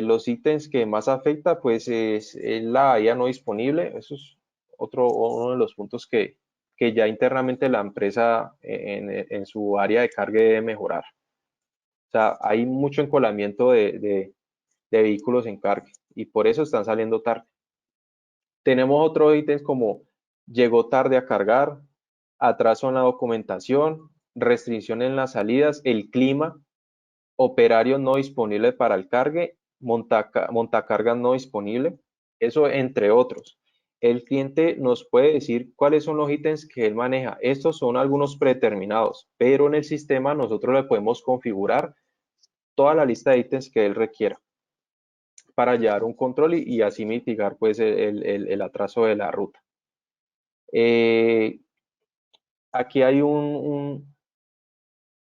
los ítems que más afecta, pues, es la bahía no disponible. Eso es uno de los puntos que ya internamente la empresa en su área de carga debe mejorar. O sea, hay mucho encolamiento de vehículos en carga y por eso están saliendo tarde. Tenemos otros ítems como llegó tarde a cargar, atraso en la documentación, restricción en las salidas, el clima, operario no disponible para el cargue, montacargas no disponible, eso entre otros. El cliente nos puede decir cuáles son los ítems que él maneja. Estos son algunos predeterminados, pero en el sistema nosotros le podemos configurar toda la lista de ítems que él requiera para llevar un control y así mitigar pues el atraso de la ruta. Aquí hay un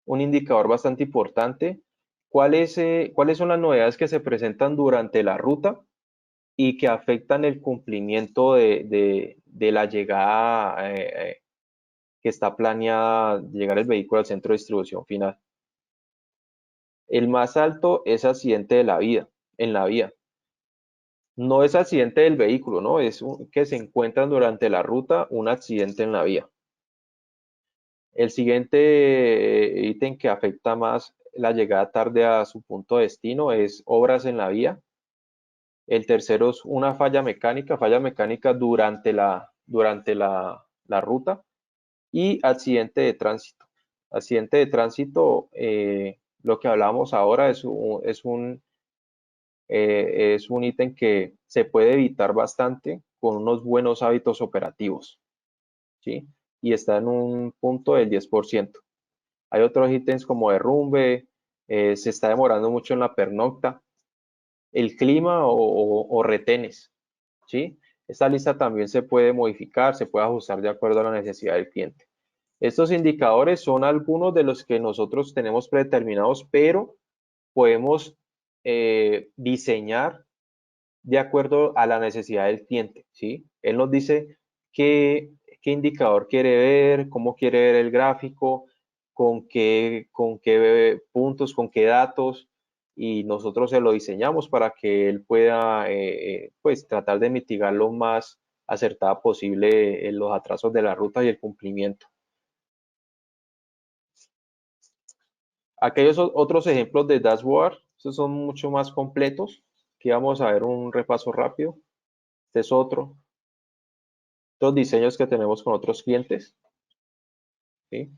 indicador bastante importante. ¿Cuáles son las novedades que se presentan durante la ruta y que afectan el cumplimiento de la llegada que está planeada, llegar el vehículo al centro de distribución final? El más alto es accidente en la vía. No es accidente del vehículo, ¿no? Es que se encuentran durante la ruta un accidente en la vía. El siguiente ítem que afecta más la llegada tarde a su punto de destino es obras en la vía. El tercero es una falla mecánica durante la ruta. Y accidente de tránsito. Accidente de tránsito, lo que hablamos ahora es un ítem que se puede evitar bastante con unos buenos hábitos operativos, ¿sí? Y está en un punto del 10%. Hay otros ítems como derrumbe, se está demorando mucho en la pernocta, el clima o retenes, ¿sí? Esta lista también se puede modificar, se puede ajustar de acuerdo a la necesidad del cliente. Estos indicadores son algunos de los que nosotros tenemos predeterminados, pero podemos diseñar de acuerdo a la necesidad del cliente, ¿sí? Él nos dice qué indicador quiere ver, cómo quiere ver el gráfico, con qué puntos, con qué datos, y nosotros se lo diseñamos para que él pueda pues tratar de mitigar lo más acertada posible los atrasos de la ruta y el cumplimiento. Aquellos otros ejemplos de dashboard, estos son mucho más completos. Aquí vamos a ver un repaso rápido. Este es otro. Los diseños que tenemos con otros clientes. ¿Sí?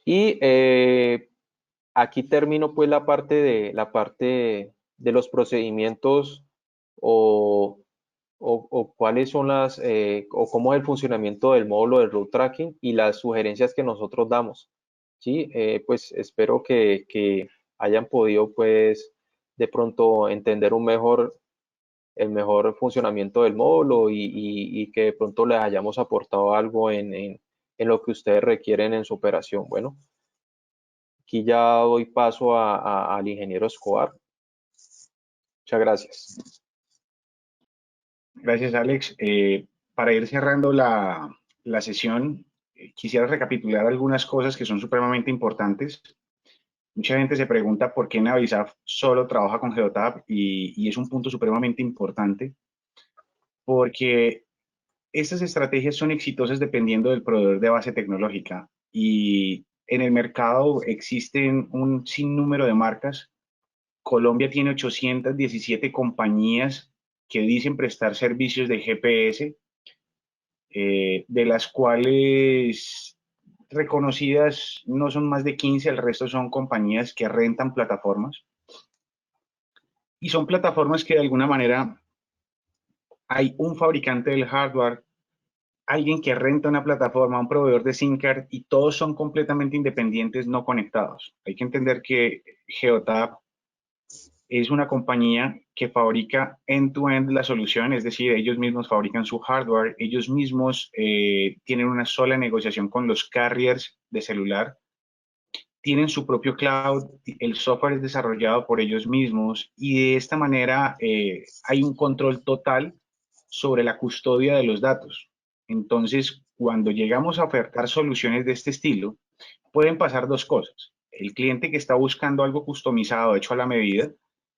Y aquí termino pues la parte de los procedimientos o cuáles son o cómo es el funcionamiento del módulo de route tracking y las sugerencias que nosotros damos. ¿Sí? Pues espero que hayan podido pues de pronto entender el mejor funcionamiento del módulo y que de pronto les hayamos aportado algo en lo que ustedes requieren en su operación. Bueno, aquí ya doy paso al ingeniero Escobar. Muchas gracias. Gracias, Alex. Para ir cerrando la la sesión, quisiera recapitular algunas cosas que son supremamente importantes. Mucha gente se pregunta por qué Navisaf solo trabaja con Geotab y es un punto supremamente importante porque estas estrategias son exitosas dependiendo del proveedor de base tecnológica y en el mercado existen un sinnúmero de marcas. Colombia tiene 817 compañías que dicen prestar servicios de GPS, de las cuales reconocidas no son más de 15, el resto son compañías que rentan plataformas. Y son plataformas que de alguna manera hay un fabricante del hardware, alguien que renta una plataforma, un proveedor de SIM card y todos son completamente independientes, no conectados. Hay que entender que Geotab es una compañía que fabrica end-to-end la solución, es decir, ellos mismos fabrican su hardware, ellos mismos tienen una sola negociación con los carriers de celular, tienen su propio cloud, el software es desarrollado por ellos mismos y de esta manera hay un control total sobre la custodia de los datos. Entonces, cuando llegamos a ofertar soluciones de este estilo, pueden pasar dos cosas. El cliente que está buscando algo customizado, hecho a la medida,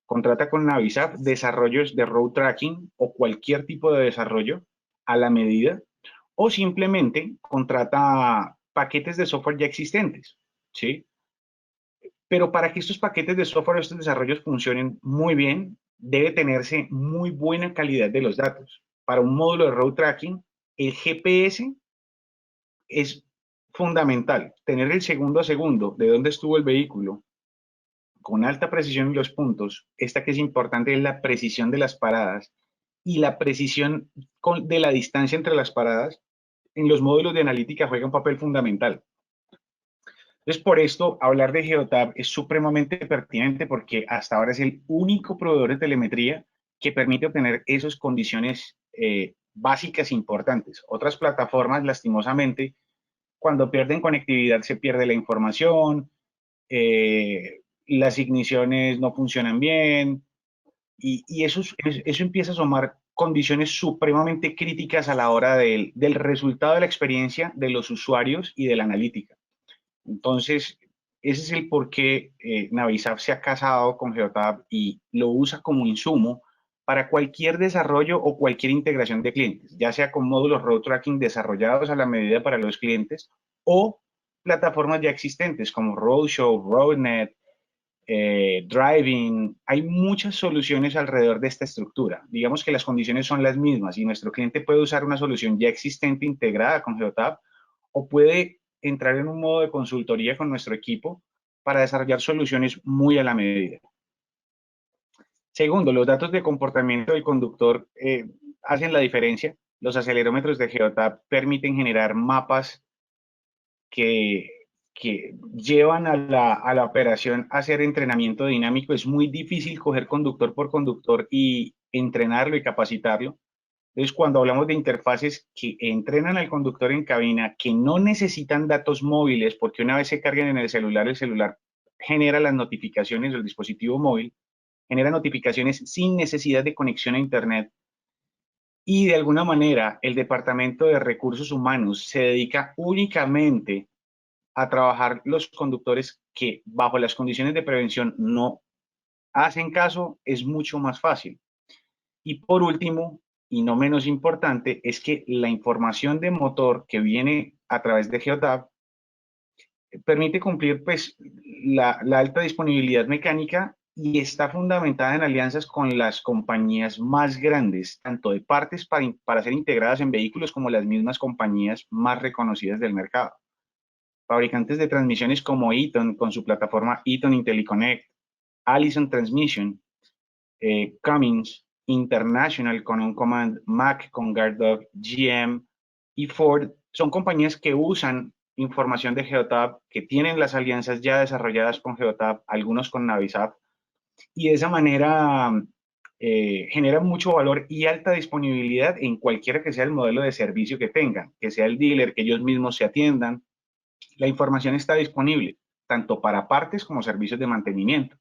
contrata con Navisaf desarrollos de road tracking o cualquier tipo de desarrollo a la medida, o simplemente contrata paquetes de software ya existentes, ¿sí? Pero para que estos paquetes de software, estos desarrollos funcionen muy bien, debe tenerse muy buena calidad de los datos. Para un módulo de road tracking, el GPS es fundamental. Tener el segundo a segundo de dónde estuvo el vehículo con alta precisión en los puntos. Esta que es importante es la precisión de las paradas y la precisión de la distancia entre las paradas. En los módulos de analítica juega un papel fundamental. Entonces, por esto, hablar de Geotab es supremamente pertinente porque hasta ahora es el único proveedor de telemetría que permite obtener esas condiciones básicas importantes. Otras plataformas, lastimosamente, cuando pierden conectividad se pierde la información, las igniciones no funcionan bien y eso empieza a sumar condiciones supremamente críticas a la hora del resultado de la experiencia de los usuarios y de la analítica. Entonces, ese es el por qué Navisaf se ha casado con Geotab y lo usa como insumo para cualquier desarrollo o cualquier integración de clientes, ya sea con módulos road tracking desarrollados a la medida para los clientes o plataformas ya existentes como Roadshow, Roadnet, Driving. Hay muchas soluciones alrededor de esta estructura. Digamos que las condiciones son las mismas y nuestro cliente puede usar una solución ya existente integrada con Geotab o puede entrar en un modo de consultoría con nuestro equipo para desarrollar soluciones muy a la medida. Segundo, los datos de comportamiento del conductor hacen la diferencia. Los acelerómetros de Geotab permiten generar mapas que llevan a la operación a hacer entrenamiento dinámico. Es muy difícil coger conductor por conductor y entrenarlo y capacitarlo. Entonces, cuando hablamos de interfaces que entrenan al conductor en cabina, que no necesitan datos móviles, porque una vez se carguen en el celular genera las notificaciones del dispositivo móvil, genera notificaciones sin necesidad de conexión a Internet. Y de alguna manera, el Departamento de Recursos Humanos se dedica únicamente a trabajar los conductores que bajo las condiciones de prevención no hacen caso, es mucho más fácil. Y por último, y no menos importante, es que la información de motor que viene a través de Geotab permite cumplir pues, la alta disponibilidad mecánica y está fundamentada en alianzas con las compañías más grandes, tanto de partes para ser integradas en vehículos como las mismas compañías más reconocidas del mercado. Fabricantes de transmisiones como Eaton con su plataforma Eaton IntelliConnect, Allison Transmission, Cummins, International con un Command, Mack con GuardDog, GM y Ford son compañías que usan información de Geotab, que tienen las alianzas ya desarrolladas con Geotab, algunos con Navisaf, y de esa manera generan mucho valor y alta disponibilidad en cualquiera que sea el modelo de servicio que tengan, que sea el dealer, que ellos mismos se atiendan. La información está disponible, tanto para partes como servicios de mantenimiento.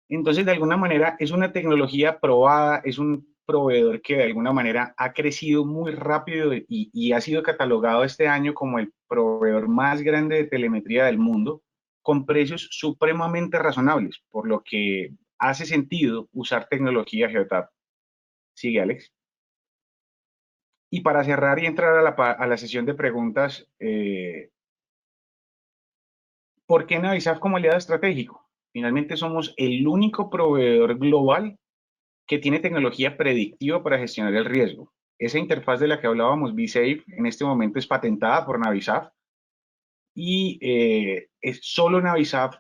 Entonces, de alguna manera, es una tecnología probada, es un proveedor que de alguna manera ha crecido muy rápido y ha sido catalogado este año como el proveedor más grande de telemetría del mundo, con precios supremamente razonables, por lo que hace sentido usar tecnología Geotab. Sigue, Alex. Y para cerrar y entrar a la sesión de preguntas, ¿por qué Navisaf como aliado estratégico? Finalmente somos el único proveedor global que tiene tecnología predictiva para gestionar el riesgo. Esa interfaz de la que hablábamos, BeSafe, en este momento es patentada por Navisaf y es solo Navisaf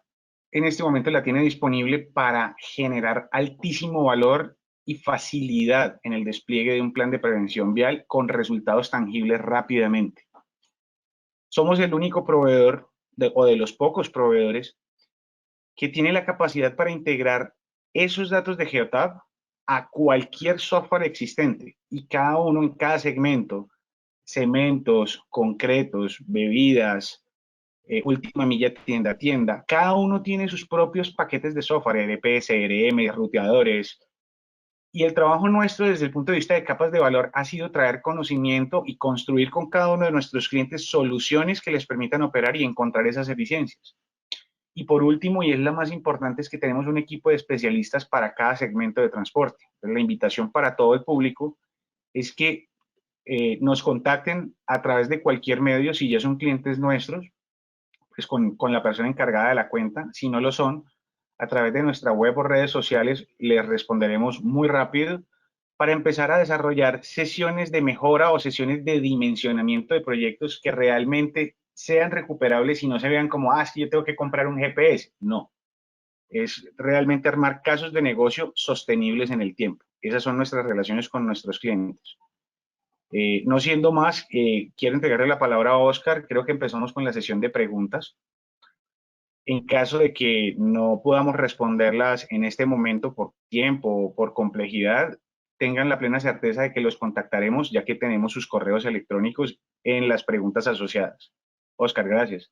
en este momento la tiene disponible para generar altísimo valor y facilidad en el despliegue de un plan de prevención vial con resultados tangibles rápidamente. Somos el único proveedor o de los pocos proveedores que tiene la capacidad para integrar esos datos de Geotab a cualquier software existente y cada uno en cada segmento, cementos, concretos, bebidas, última milla tienda a tienda, cada uno tiene sus propios paquetes de software, ERP, CRM, ruteadores, y el trabajo nuestro desde el punto de vista de capas de valor ha sido traer conocimiento y construir con cada uno de nuestros clientes soluciones que les permitan operar y encontrar esas eficiencias. Y por último, y es la más importante, es que tenemos un equipo de especialistas para cada segmento de transporte. Entonces, la invitación para todo el público es que nos contacten a través de cualquier medio, si ya son clientes nuestros, pues con la persona encargada de la cuenta. Si no lo son, a través de nuestra web o redes sociales les responderemos muy rápido para empezar a desarrollar sesiones de mejora o sesiones de dimensionamiento de proyectos que realmente sean recuperables y no se vean como, ah, sí, yo tengo que comprar un GPS. No, es realmente armar casos de negocio sostenibles en el tiempo. Esas son nuestras relaciones con nuestros clientes. No siendo más, quiero entregarle la palabra a Oscar. Creo que empezamos con la sesión de preguntas. En caso de que no podamos responderlas en este momento por tiempo o por complejidad, tengan la plena certeza de que los contactaremos ya que tenemos sus correos electrónicos en las preguntas asociadas. Oscar, gracias.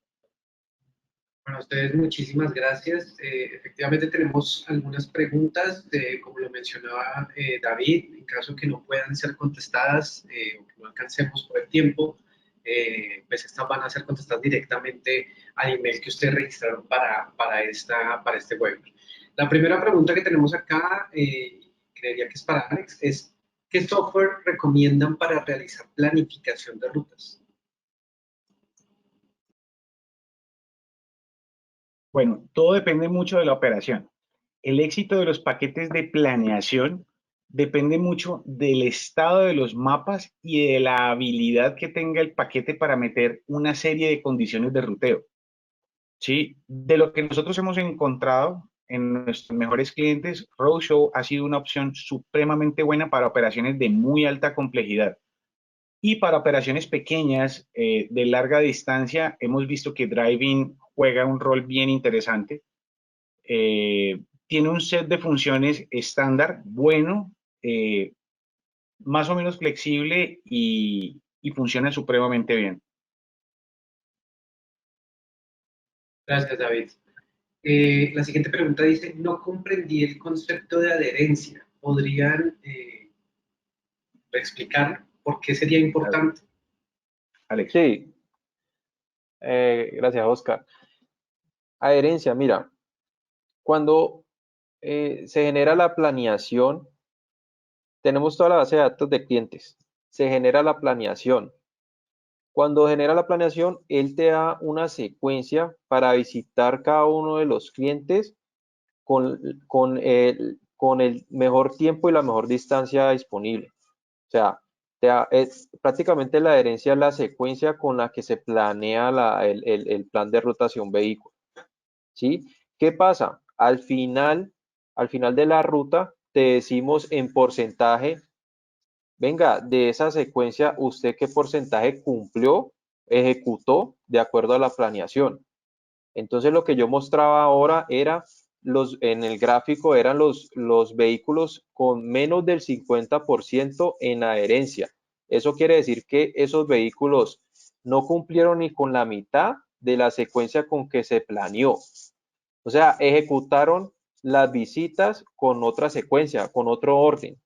Bueno, a ustedes muchísimas gracias. Efectivamente tenemos algunas preguntas, como lo mencionaba David, en caso que no puedan ser contestadas o que no alcancemos por el tiempo, pues estas van a ser contestadas directamente al email que ustedes registraron para este webinar. La primera pregunta que tenemos acá, creería que es para Alex, es ¿qué software recomiendan para realizar planificación de rutas? Bueno, todo depende mucho de la operación. El éxito de los paquetes de planeación depende mucho del estado de los mapas y de la habilidad que tenga el paquete para meter una serie de condiciones de ruteo. ¿Sí? De lo que nosotros hemos encontrado en nuestros mejores clientes, Roadshow ha sido una opción supremamente buena para operaciones de muy alta complejidad. Y para operaciones pequeñas, de larga distancia, hemos visto que Driving juega un rol bien interesante. Tiene un set de funciones estándar, bueno, más o menos flexible y funciona supremamente bien. Gracias, David. La siguiente pregunta dice, no comprendí el concepto de adherencia. ¿Podrían explicar por qué sería importante? Alex. Sí, gracias, Oscar. Adherencia, mira, cuando se genera la planeación, tenemos toda la base de datos de clientes, se genera la planeación. Cuando genera la planeación, él te da una secuencia para visitar cada uno de los clientes con el mejor tiempo y la mejor distancia disponible. O sea, prácticamente la adherencia es la secuencia con la que se planea el plan de rotación vehículo. ¿Sí? ¿Qué pasa? Al final de la ruta, te decimos en porcentaje, venga, de esa secuencia, ¿usted qué porcentaje cumplió, ejecutó de acuerdo a la planeación? Entonces, lo que yo mostraba ahora era, en el gráfico, eran los vehículos con menos del 50% en adherencia. Eso quiere decir que esos vehículos no cumplieron ni con la mitad de la secuencia con que se planeó. O sea, ejecutaron las visitas con otra secuencia, con otro orden.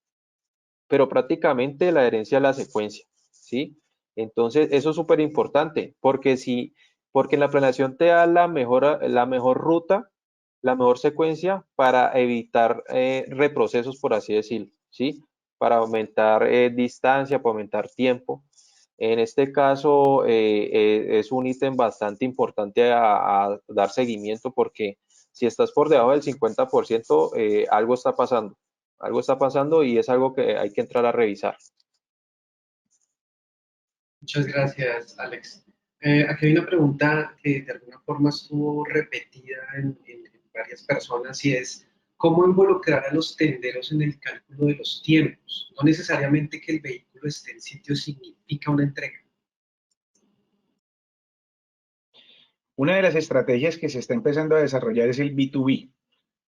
pero prácticamente la herencia es la secuencia, ¿sí? Entonces, eso es súper importante, porque en la planeación te da la mejor ruta, la mejor secuencia para evitar reprocesos, por así decirlo, ¿sí? Para aumentar distancia, para aumentar tiempo. En este caso, es un ítem bastante importante a dar seguimiento porque si estás por debajo del 50%, algo está pasando y es algo que hay que entrar a revisar. Muchas gracias, Alex. Aquí hay una pregunta que de alguna forma estuvo repetida en varias personas y es, ¿cómo involucrar a los tenderos en el cálculo de los tiempos? No necesariamente que el vehículo esté en sitio significa una entrega. Una de las estrategias que se está empezando a desarrollar es el B2B,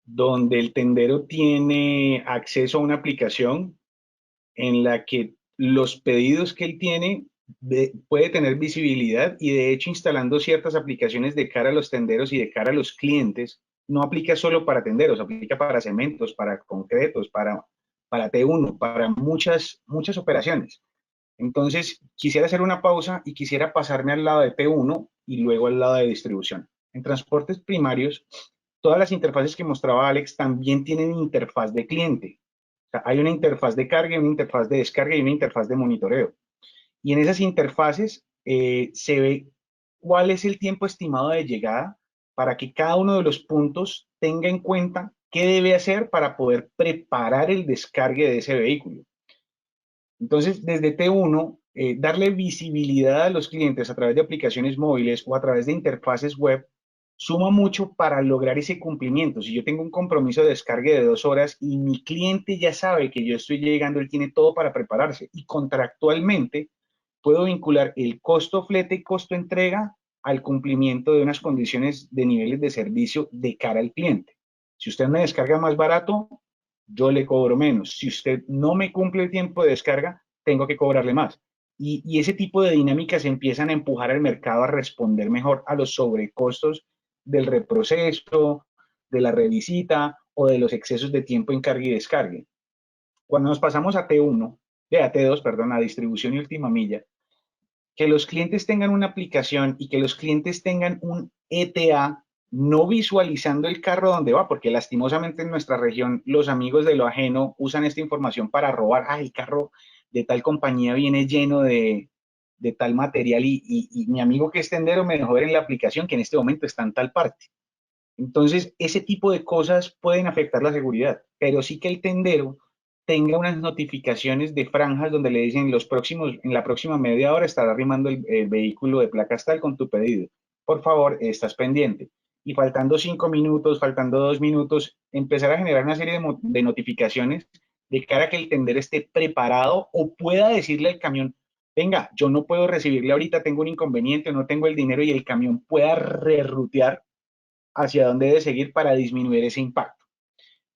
donde el tendero tiene acceso a una aplicación en la que los pedidos que él tiene puede tener visibilidad y de hecho instalando ciertas aplicaciones de cara a los tenderos y de cara a los clientes, no aplica solo para tenderos, aplica para cementos, para concretos, para T1, para muchas operaciones. Entonces, quisiera hacer una pausa y quisiera pasarme al lado de P1 y luego al lado de distribución. En transportes primarios, todas las interfaces que mostraba Alex también tienen interfaz de cliente. O sea, hay una interfaz de carga, una interfaz de descarga y una interfaz de monitoreo. Y en esas interfaces se ve cuál es el tiempo estimado de llegada para que cada uno de los puntos tenga en cuenta qué debe hacer para poder preparar el descargue de ese vehículo. Entonces, desde T1, darle visibilidad a los clientes a través de aplicaciones móviles o a través de interfaces web suma mucho para lograr ese cumplimiento. Si yo tengo un compromiso de descarga de 2 horas y mi cliente ya sabe que yo estoy llegando, él tiene todo para prepararse y contractualmente puedo vincular el costo flete y costo entrega al cumplimiento de unas condiciones de niveles de servicio de cara al cliente. Si usted me descarga más barato, yo le cobro menos. Si usted no me cumple el tiempo de descarga, tengo que cobrarle más. Y ese tipo de dinámicas empiezan a empujar al mercado a responder mejor a los sobrecostos del reproceso, de la revisita o de los excesos de tiempo en carga y descargue. Cuando nos pasamos a T1, a T2, perdón, a distribución y última milla, que los clientes tengan una aplicación y que los clientes tengan un ETA no visualizando el carro donde va, porque lastimosamente en nuestra región los amigos de lo ajeno usan esta información para robar, el carro de tal compañía viene lleno de tal material y mi amigo que es tendero me dejó ver en la aplicación que en este momento está en tal parte. Entonces, ese tipo de cosas pueden afectar la seguridad, pero sí que el tendero tenga unas notificaciones de franjas donde le dicen en la próxima media hora estará arrimando el vehículo de placas tal con tu pedido. Por favor, estás pendiente. Y faltando 5 minutos, faltando 2 minutos, empezar a generar una serie de notificaciones de cara a que el tendero esté preparado o pueda decirle al camión, venga, yo no puedo recibirle ahorita, tengo un inconveniente, no tengo el dinero y el camión pueda rerutear hacia dónde debe seguir para disminuir ese impacto.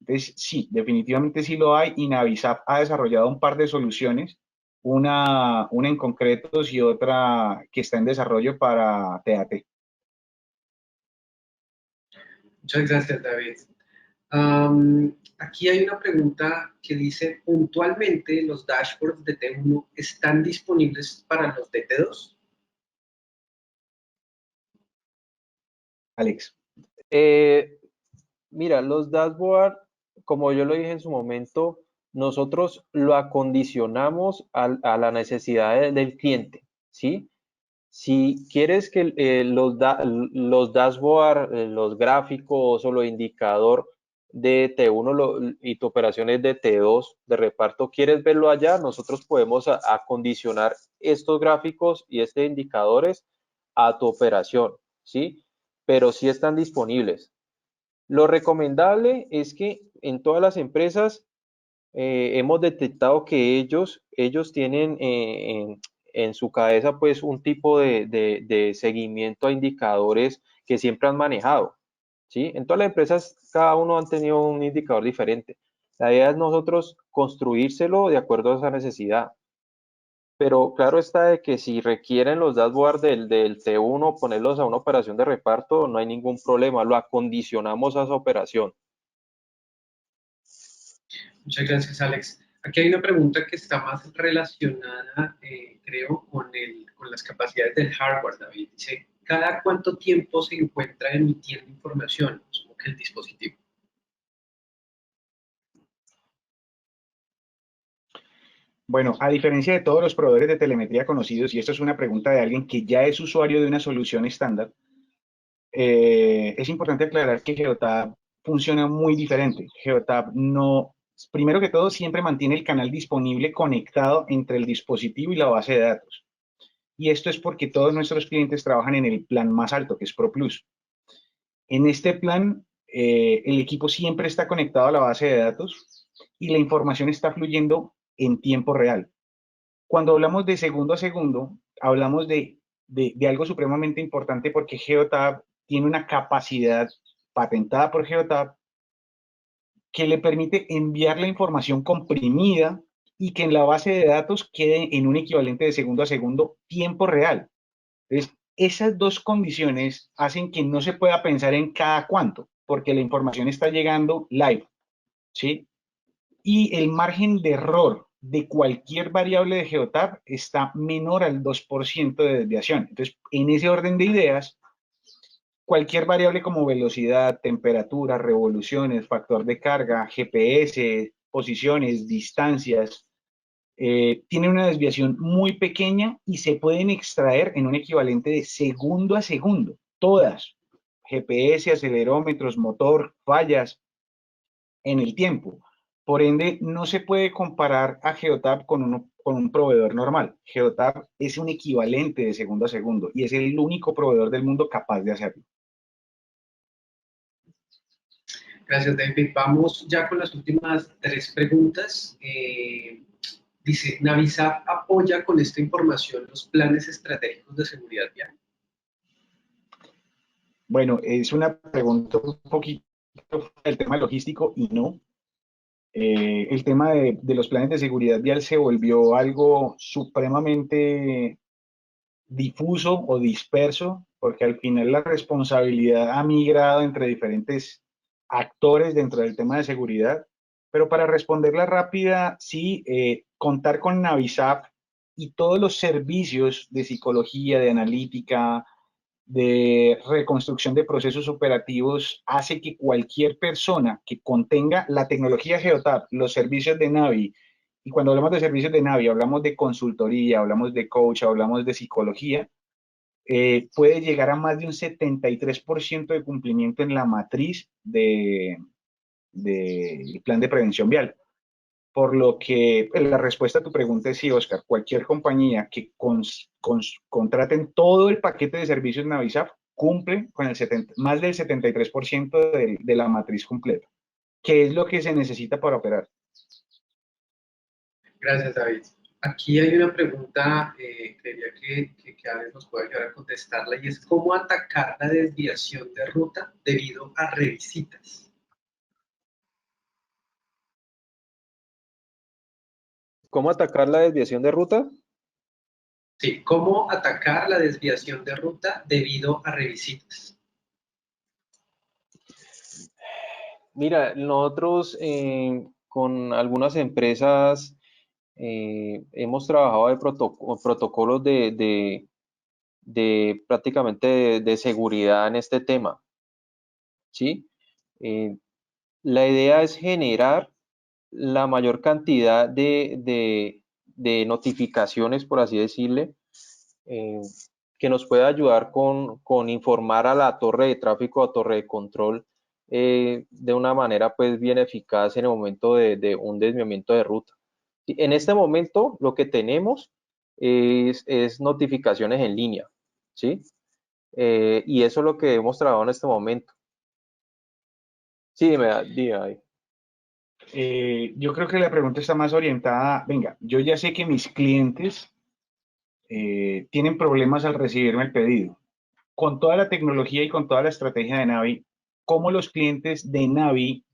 Entonces, sí, definitivamente sí lo hay y Navisap ha desarrollado un par de soluciones, una en concretos y otra que está en desarrollo para TAT. Muchas gracias, David. Aquí hay una pregunta que dice, puntualmente, ¿los dashboards de T1 están disponibles para los de T2? Alex. Mira, los dashboard, como yo lo dije en su momento, nosotros lo acondicionamos a la necesidad del cliente, ¿sí? Si quieres que los dashboard, los gráficos o los indicador de T1 y tu operación es de T2 de reparto, quieres verlo allá, nosotros podemos acondicionar estos gráficos y estos indicadores a tu operación, ¿sí? Pero sí están disponibles. Lo recomendable es que en todas las empresas hemos detectado que ellos tienen en su cabeza pues un tipo de seguimiento a indicadores que siempre han manejado, ¿sí? En todas las empresas cada uno han tenido un indicador diferente. La idea es nosotros construírselo de acuerdo a esa necesidad. Pero claro está de que si requieren los dashboards del T1 ponerlos a una operación de reparto, no hay ningún problema, lo acondicionamos a esa operación. Muchas gracias, Alex. Aquí hay una pregunta que está más relacionada, creo, con las capacidades del hardware, David. Dice, ¿cada cuánto tiempo se encuentra emitiendo información? Asumo que el dispositivo. Bueno, a diferencia de todos los proveedores de telemetría conocidos, y esto es una pregunta de alguien que ya es usuario de una solución estándar, es importante aclarar que Geotab funciona muy diferente. Geotab no, primero que todo, siempre mantiene el canal disponible conectado entre el dispositivo y la base de datos. Y esto es porque todos nuestros clientes trabajan en el plan más alto, que es Pro Plus. En este plan, el equipo siempre está conectado a la base de datos y la información está fluyendo en tiempo real. Cuando hablamos de segundo a segundo, hablamos de algo supremamente importante porque Geotab tiene una capacidad patentada por Geotab que le permite enviar la información comprimida y que en la base de datos quede en un equivalente de segundo a segundo tiempo real. Entonces, esas dos condiciones hacen que no se pueda pensar en cada cuánto, porque la información está llegando live, ¿sí? Y el margen de error de cualquier variable de Geotab está menor al 2% de desviación. Entonces, en ese orden de ideas, cualquier variable como velocidad, temperatura, revoluciones, factor de carga, GPS, posiciones, distancias, tiene una desviación muy pequeña y se pueden extraer en un equivalente de segundo a segundo. Todas, GPS, acelerómetros, motor, fallas, en el tiempo. Por ende, no se puede comparar a Geotab con un proveedor normal. Geotab es un equivalente de segundo a segundo y es el único proveedor del mundo capaz de hacerlo. Gracias, David. Vamos ya con las últimas 3 preguntas. Dice, ¿Navisap apoya con esta información los planes estratégicos de seguridad vial? Bueno, es una pregunta un poquito del tema logístico y no. El tema de los planes de seguridad vial se volvió algo supremamente difuso o disperso, porque al final la responsabilidad ha migrado entre diferentes actores dentro del tema de seguridad. Pero para responderla rápida, sí, contar con Navisap y todos los servicios de psicología, de analítica, de reconstrucción de procesos operativos hace que cualquier persona que contenga la tecnología Geotab, los servicios de Navi, y cuando hablamos de servicios de Navi, hablamos de consultoría, hablamos de coach, hablamos de psicología, puede llegar a más de un 73% de cumplimiento en la matriz del plan de prevención vial. Por lo que la respuesta a tu pregunta es sí, Oscar. Cualquier compañía que contraten todo el paquete de servicios Navisap cumple con más del 73% de la matriz completa, que es lo que se necesita para operar. Gracias, David. Aquí hay una pregunta, creería que Alex nos puede ayudar a contestarla, y es ¿cómo atacar la desviación de ruta debido a revisitas? ¿Cómo atacar la desviación de ruta? Sí, ¿cómo atacar la desviación de ruta debido a revisitas? Mira, nosotros con algunas empresas hemos trabajado de protocolos de prácticamente de seguridad en este tema, ¿sí? La idea es generar la mayor cantidad de notificaciones, por así decirle, que nos pueda ayudar con informar a la torre de tráfico, a torre de control, de una manera pues bien eficaz en el momento de un desviamiento de ruta. En este momento lo que tenemos es notificaciones en línea, ¿sí? Y eso es lo que hemos trabajado en este momento. Sí, dime ahí. Yo creo que la pregunta está más orientada, venga, yo ya sé que mis clientes tienen problemas al recibirme el pedido. Con toda la tecnología y con toda la estrategia de Navi, ¿cómo los clientes de Navi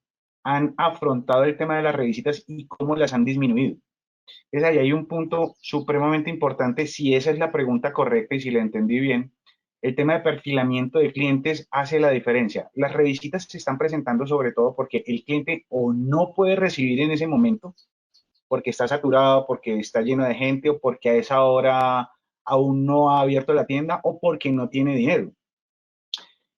han afrontado el tema de las revisitas y cómo las han disminuido? Entonces ahí hay un punto supremamente importante, si esa es la pregunta correcta y si la entendí bien. El tema de perfilamiento de clientes hace la diferencia. Las revisitas se están presentando sobre todo porque el cliente o no puede recibir en ese momento porque está saturado, porque está lleno de gente o porque a esa hora aún no ha abierto la tienda o porque no tiene dinero.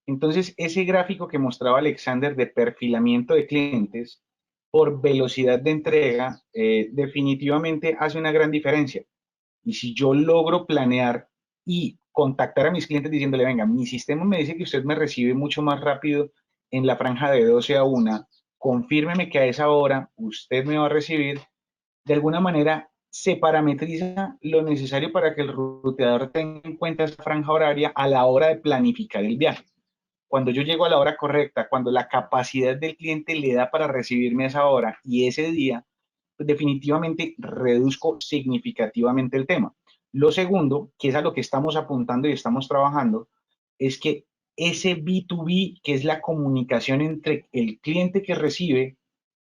Entonces, ese gráfico que mostraba Alexander de perfilamiento de clientes por velocidad de entrega, definitivamente hace una gran diferencia. Y si yo logro planear y contactar a mis clientes diciéndole, venga, mi sistema me dice que usted me recibe mucho más rápido en la franja de 12 a 1, confírmeme que a esa hora usted me va a recibir, de alguna manera se parametriza lo necesario para que el ruteador tenga en cuenta esa franja horaria a la hora de planificar el viaje. Cuando yo llego a la hora correcta, cuando la capacidad del cliente le da para recibirme a esa hora y ese día, pues definitivamente reduzco significativamente el tema. Lo segundo, que es a lo que estamos apuntando y estamos trabajando, es que ese B2B, que es la comunicación entre el cliente que recibe,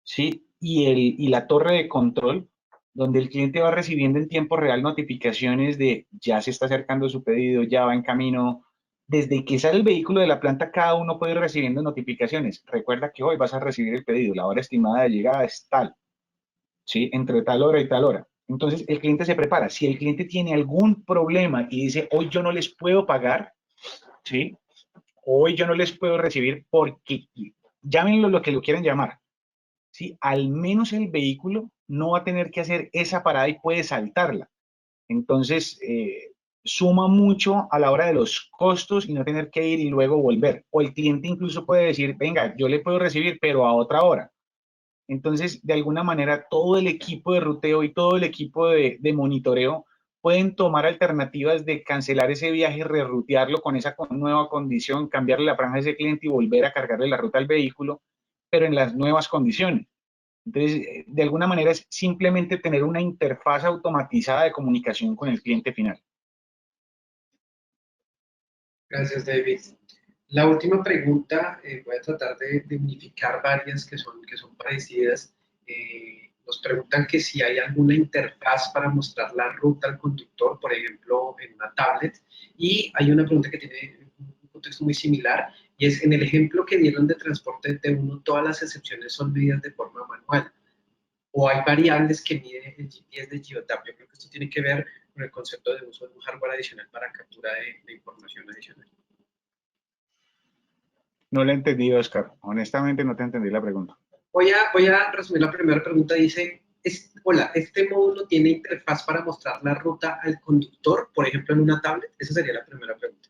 ¿sí? y la torre de control, donde el cliente va recibiendo en tiempo real notificaciones de ya se está acercando su pedido, ya va en camino. Desde que sale el vehículo de la planta, cada uno puede ir recibiendo notificaciones. Recuerda que hoy vas a recibir el pedido, la hora estimada de llegada es tal, ¿sí? Entre tal hora y tal hora. Entonces, el cliente se prepara. Si el cliente tiene algún problema y dice, hoy yo no les puedo pagar, ¿sí? Hoy yo no les puedo recibir porque, llámenlo lo que lo quieran llamar, ¿sí? Al menos el vehículo no va a tener que hacer esa parada y puede saltarla. Entonces, suma mucho a la hora de los costos y no tener que ir y luego volver. O el cliente incluso puede decir, venga, yo le puedo recibir, pero a otra hora. Entonces, de alguna manera, todo el equipo de ruteo y todo el equipo de monitoreo pueden tomar alternativas de cancelar ese viaje, rerutearlo con esa nueva condición, cambiarle la franja a ese cliente y volver a cargarle la ruta al vehículo, pero en las nuevas condiciones. Entonces, de alguna manera es simplemente tener una interfaz automatizada de comunicación con el cliente final. Gracias, David. La última pregunta, voy a tratar de unificar varias que son parecidas. Nos preguntan que si hay alguna interfaz para mostrar la ruta al conductor, por ejemplo, en una tablet. Y hay una pregunta que tiene un contexto muy similar, y es, en el ejemplo que dieron de transporte T1, todas las excepciones son medidas de forma manual, o hay variables que mide el GPS de Geotap. Yo creo que esto tiene que ver con el concepto de uso de un hardware adicional para captura de información adicional. No lo entendí, Oscar. Honestamente, no te entendí la pregunta. Voy a resumir la primera pregunta. Dice, hola, ¿este módulo tiene interfaz para mostrar la ruta al conductor, por ejemplo, en una tablet? Esa sería la primera pregunta.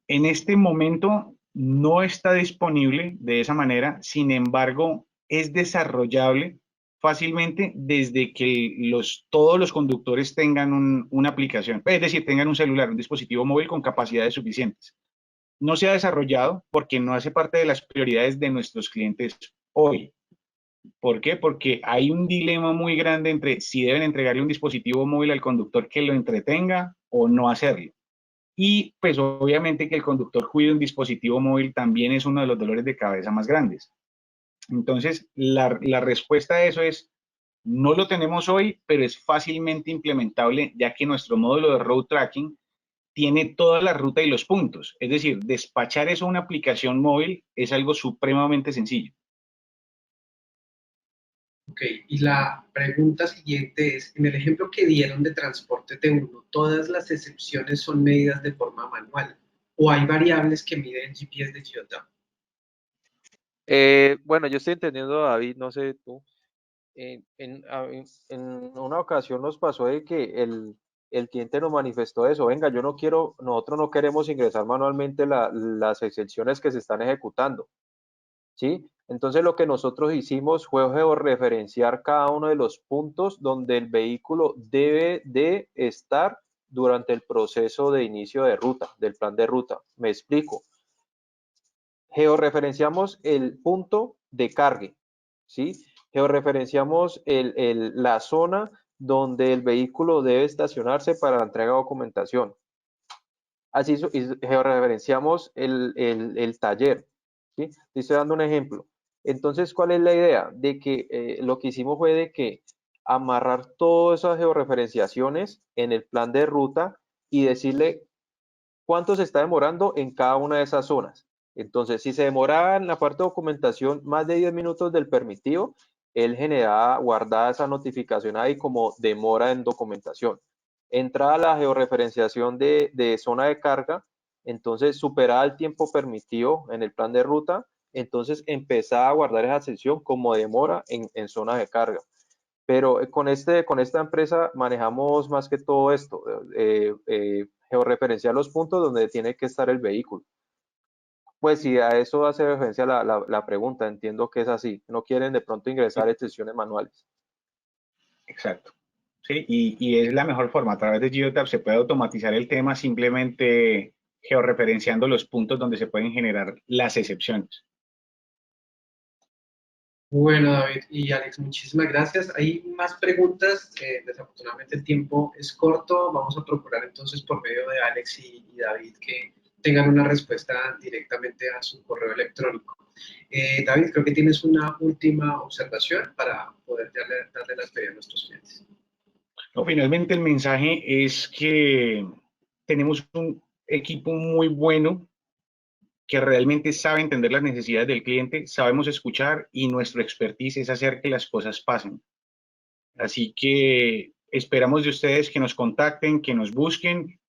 En este momento no está disponible de esa manera, sin embargo, es desarrollable fácilmente desde que todos los conductores tengan una aplicación, es decir, tengan un celular, un dispositivo móvil con capacidades suficientes. No se ha desarrollado porque no hace parte de las prioridades de nuestros clientes hoy. ¿Por qué? Porque hay un dilema muy grande entre si deben entregarle un dispositivo móvil al conductor que lo entretenga o no hacerlo. Y pues obviamente que el conductor cuide un dispositivo móvil también es uno de los dolores de cabeza más grandes. Entonces, la respuesta a eso es, no lo tenemos hoy, pero es fácilmente implementable ya que nuestro módulo de road tracking tiene toda la ruta y los puntos. Es decir, despachar eso a una aplicación móvil es algo supremamente sencillo. Ok, y la pregunta siguiente es, en el ejemplo que dieron de transporte T1, ¿todas las excepciones son medidas de forma manual o hay variables que miden el GPS de Geotap? Bueno, yo estoy entendiendo, David, no sé tú. En una ocasión nos pasó de que el cliente nos manifestó eso, venga, nosotros no queremos ingresar manualmente las excepciones que se están ejecutando, ¿sí? Entonces lo que nosotros hicimos fue georreferenciar cada uno de los puntos donde el vehículo debe de estar durante el proceso de inicio de ruta, del plan de ruta. Me explico. Georreferenciamos el punto de cargue, ¿sí? Georreferenciamos la zona donde el vehículo debe estacionarse para la entrega de documentación. Así georreferenciamos el taller, ¿sí? Te estoy dando un ejemplo. Entonces, ¿cuál es la idea? De que lo que hicimos fue de que amarrar todas esas georreferenciaciones en el plan de ruta y decirle cuánto se está demorando en cada una de esas zonas. Entonces, si se demora en la parte de documentación más de 10 minutos del permitido, él genera guardada esa notificación ahí como demora en documentación. Entra a la georreferenciación de zona de carga, entonces superada el tiempo permitido en el plan de ruta, entonces empezar a guardar esa sección como demora en zona de carga. Pero con esta empresa manejamos más que todo esto, georreferenciar los puntos donde tiene que estar el vehículo. Pues si a eso hace referencia la pregunta, entiendo que es así. No quieren de pronto ingresar excepciones manuales. Exacto. Sí, y es la mejor forma. A través de Geotab se puede automatizar el tema simplemente georreferenciando los puntos donde se pueden generar las excepciones. Bueno, David y Alex, muchísimas gracias. Hay más preguntas. Desafortunadamente el tiempo es corto. Vamos a procurar entonces por medio de Alex y David que tengan una respuesta directamente a su correo electrónico. David, creo que tienes una última observación para poder darle la despedida a nuestros clientes. No, finalmente el mensaje es que tenemos un equipo muy bueno que realmente sabe entender las necesidades del cliente, sabemos escuchar y nuestro expertise es hacer que las cosas pasen. Así que esperamos de ustedes que nos contacten, que nos busquen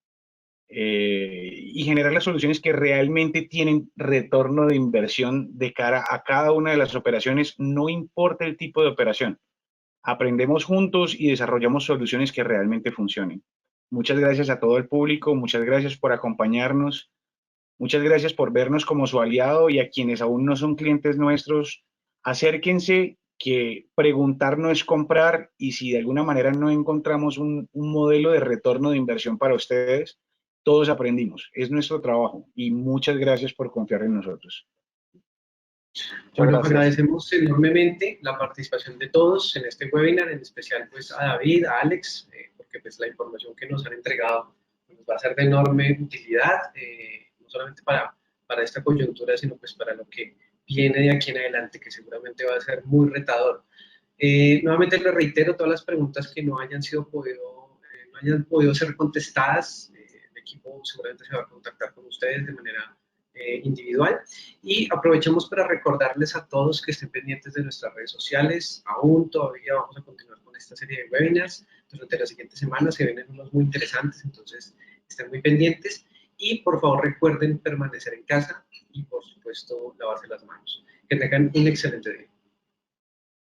y generar las soluciones que realmente tienen retorno de inversión de cara a cada una de las operaciones, no importa el tipo de operación. Aprendemos juntos y desarrollamos soluciones que realmente funcionen. Muchas gracias a todo el público, muchas gracias por acompañarnos, muchas gracias por vernos como su aliado y a quienes aún no son clientes nuestros, acérquense, que preguntar no es comprar y si de alguna manera no encontramos un modelo de retorno de inversión para ustedes, todos aprendimos, es nuestro trabajo y muchas gracias por confiar en nosotros. Muchas Bueno, gracias. agradecemos enormemente la participación de todos en este webinar, en especial pues a David, a Alex, porque pues la información que nos han entregado nos va a ser de enorme utilidad, no solamente para esta coyuntura, sino pues para lo que viene de aquí en adelante, que seguramente va a ser muy retador. Nuevamente les reitero todas las preguntas que no hayan podido ser contestadas. El equipo seguramente se va a contactar con ustedes de manera individual. Y aprovechamos para recordarles a todos que estén pendientes de nuestras redes sociales. Aún todavía vamos a continuar con esta serie de webinars. Durante las siguientes semanas se vienen unos muy interesantes, entonces estén muy pendientes. Y por favor recuerden permanecer en casa y por supuesto lavarse las manos. Que tengan un excelente día.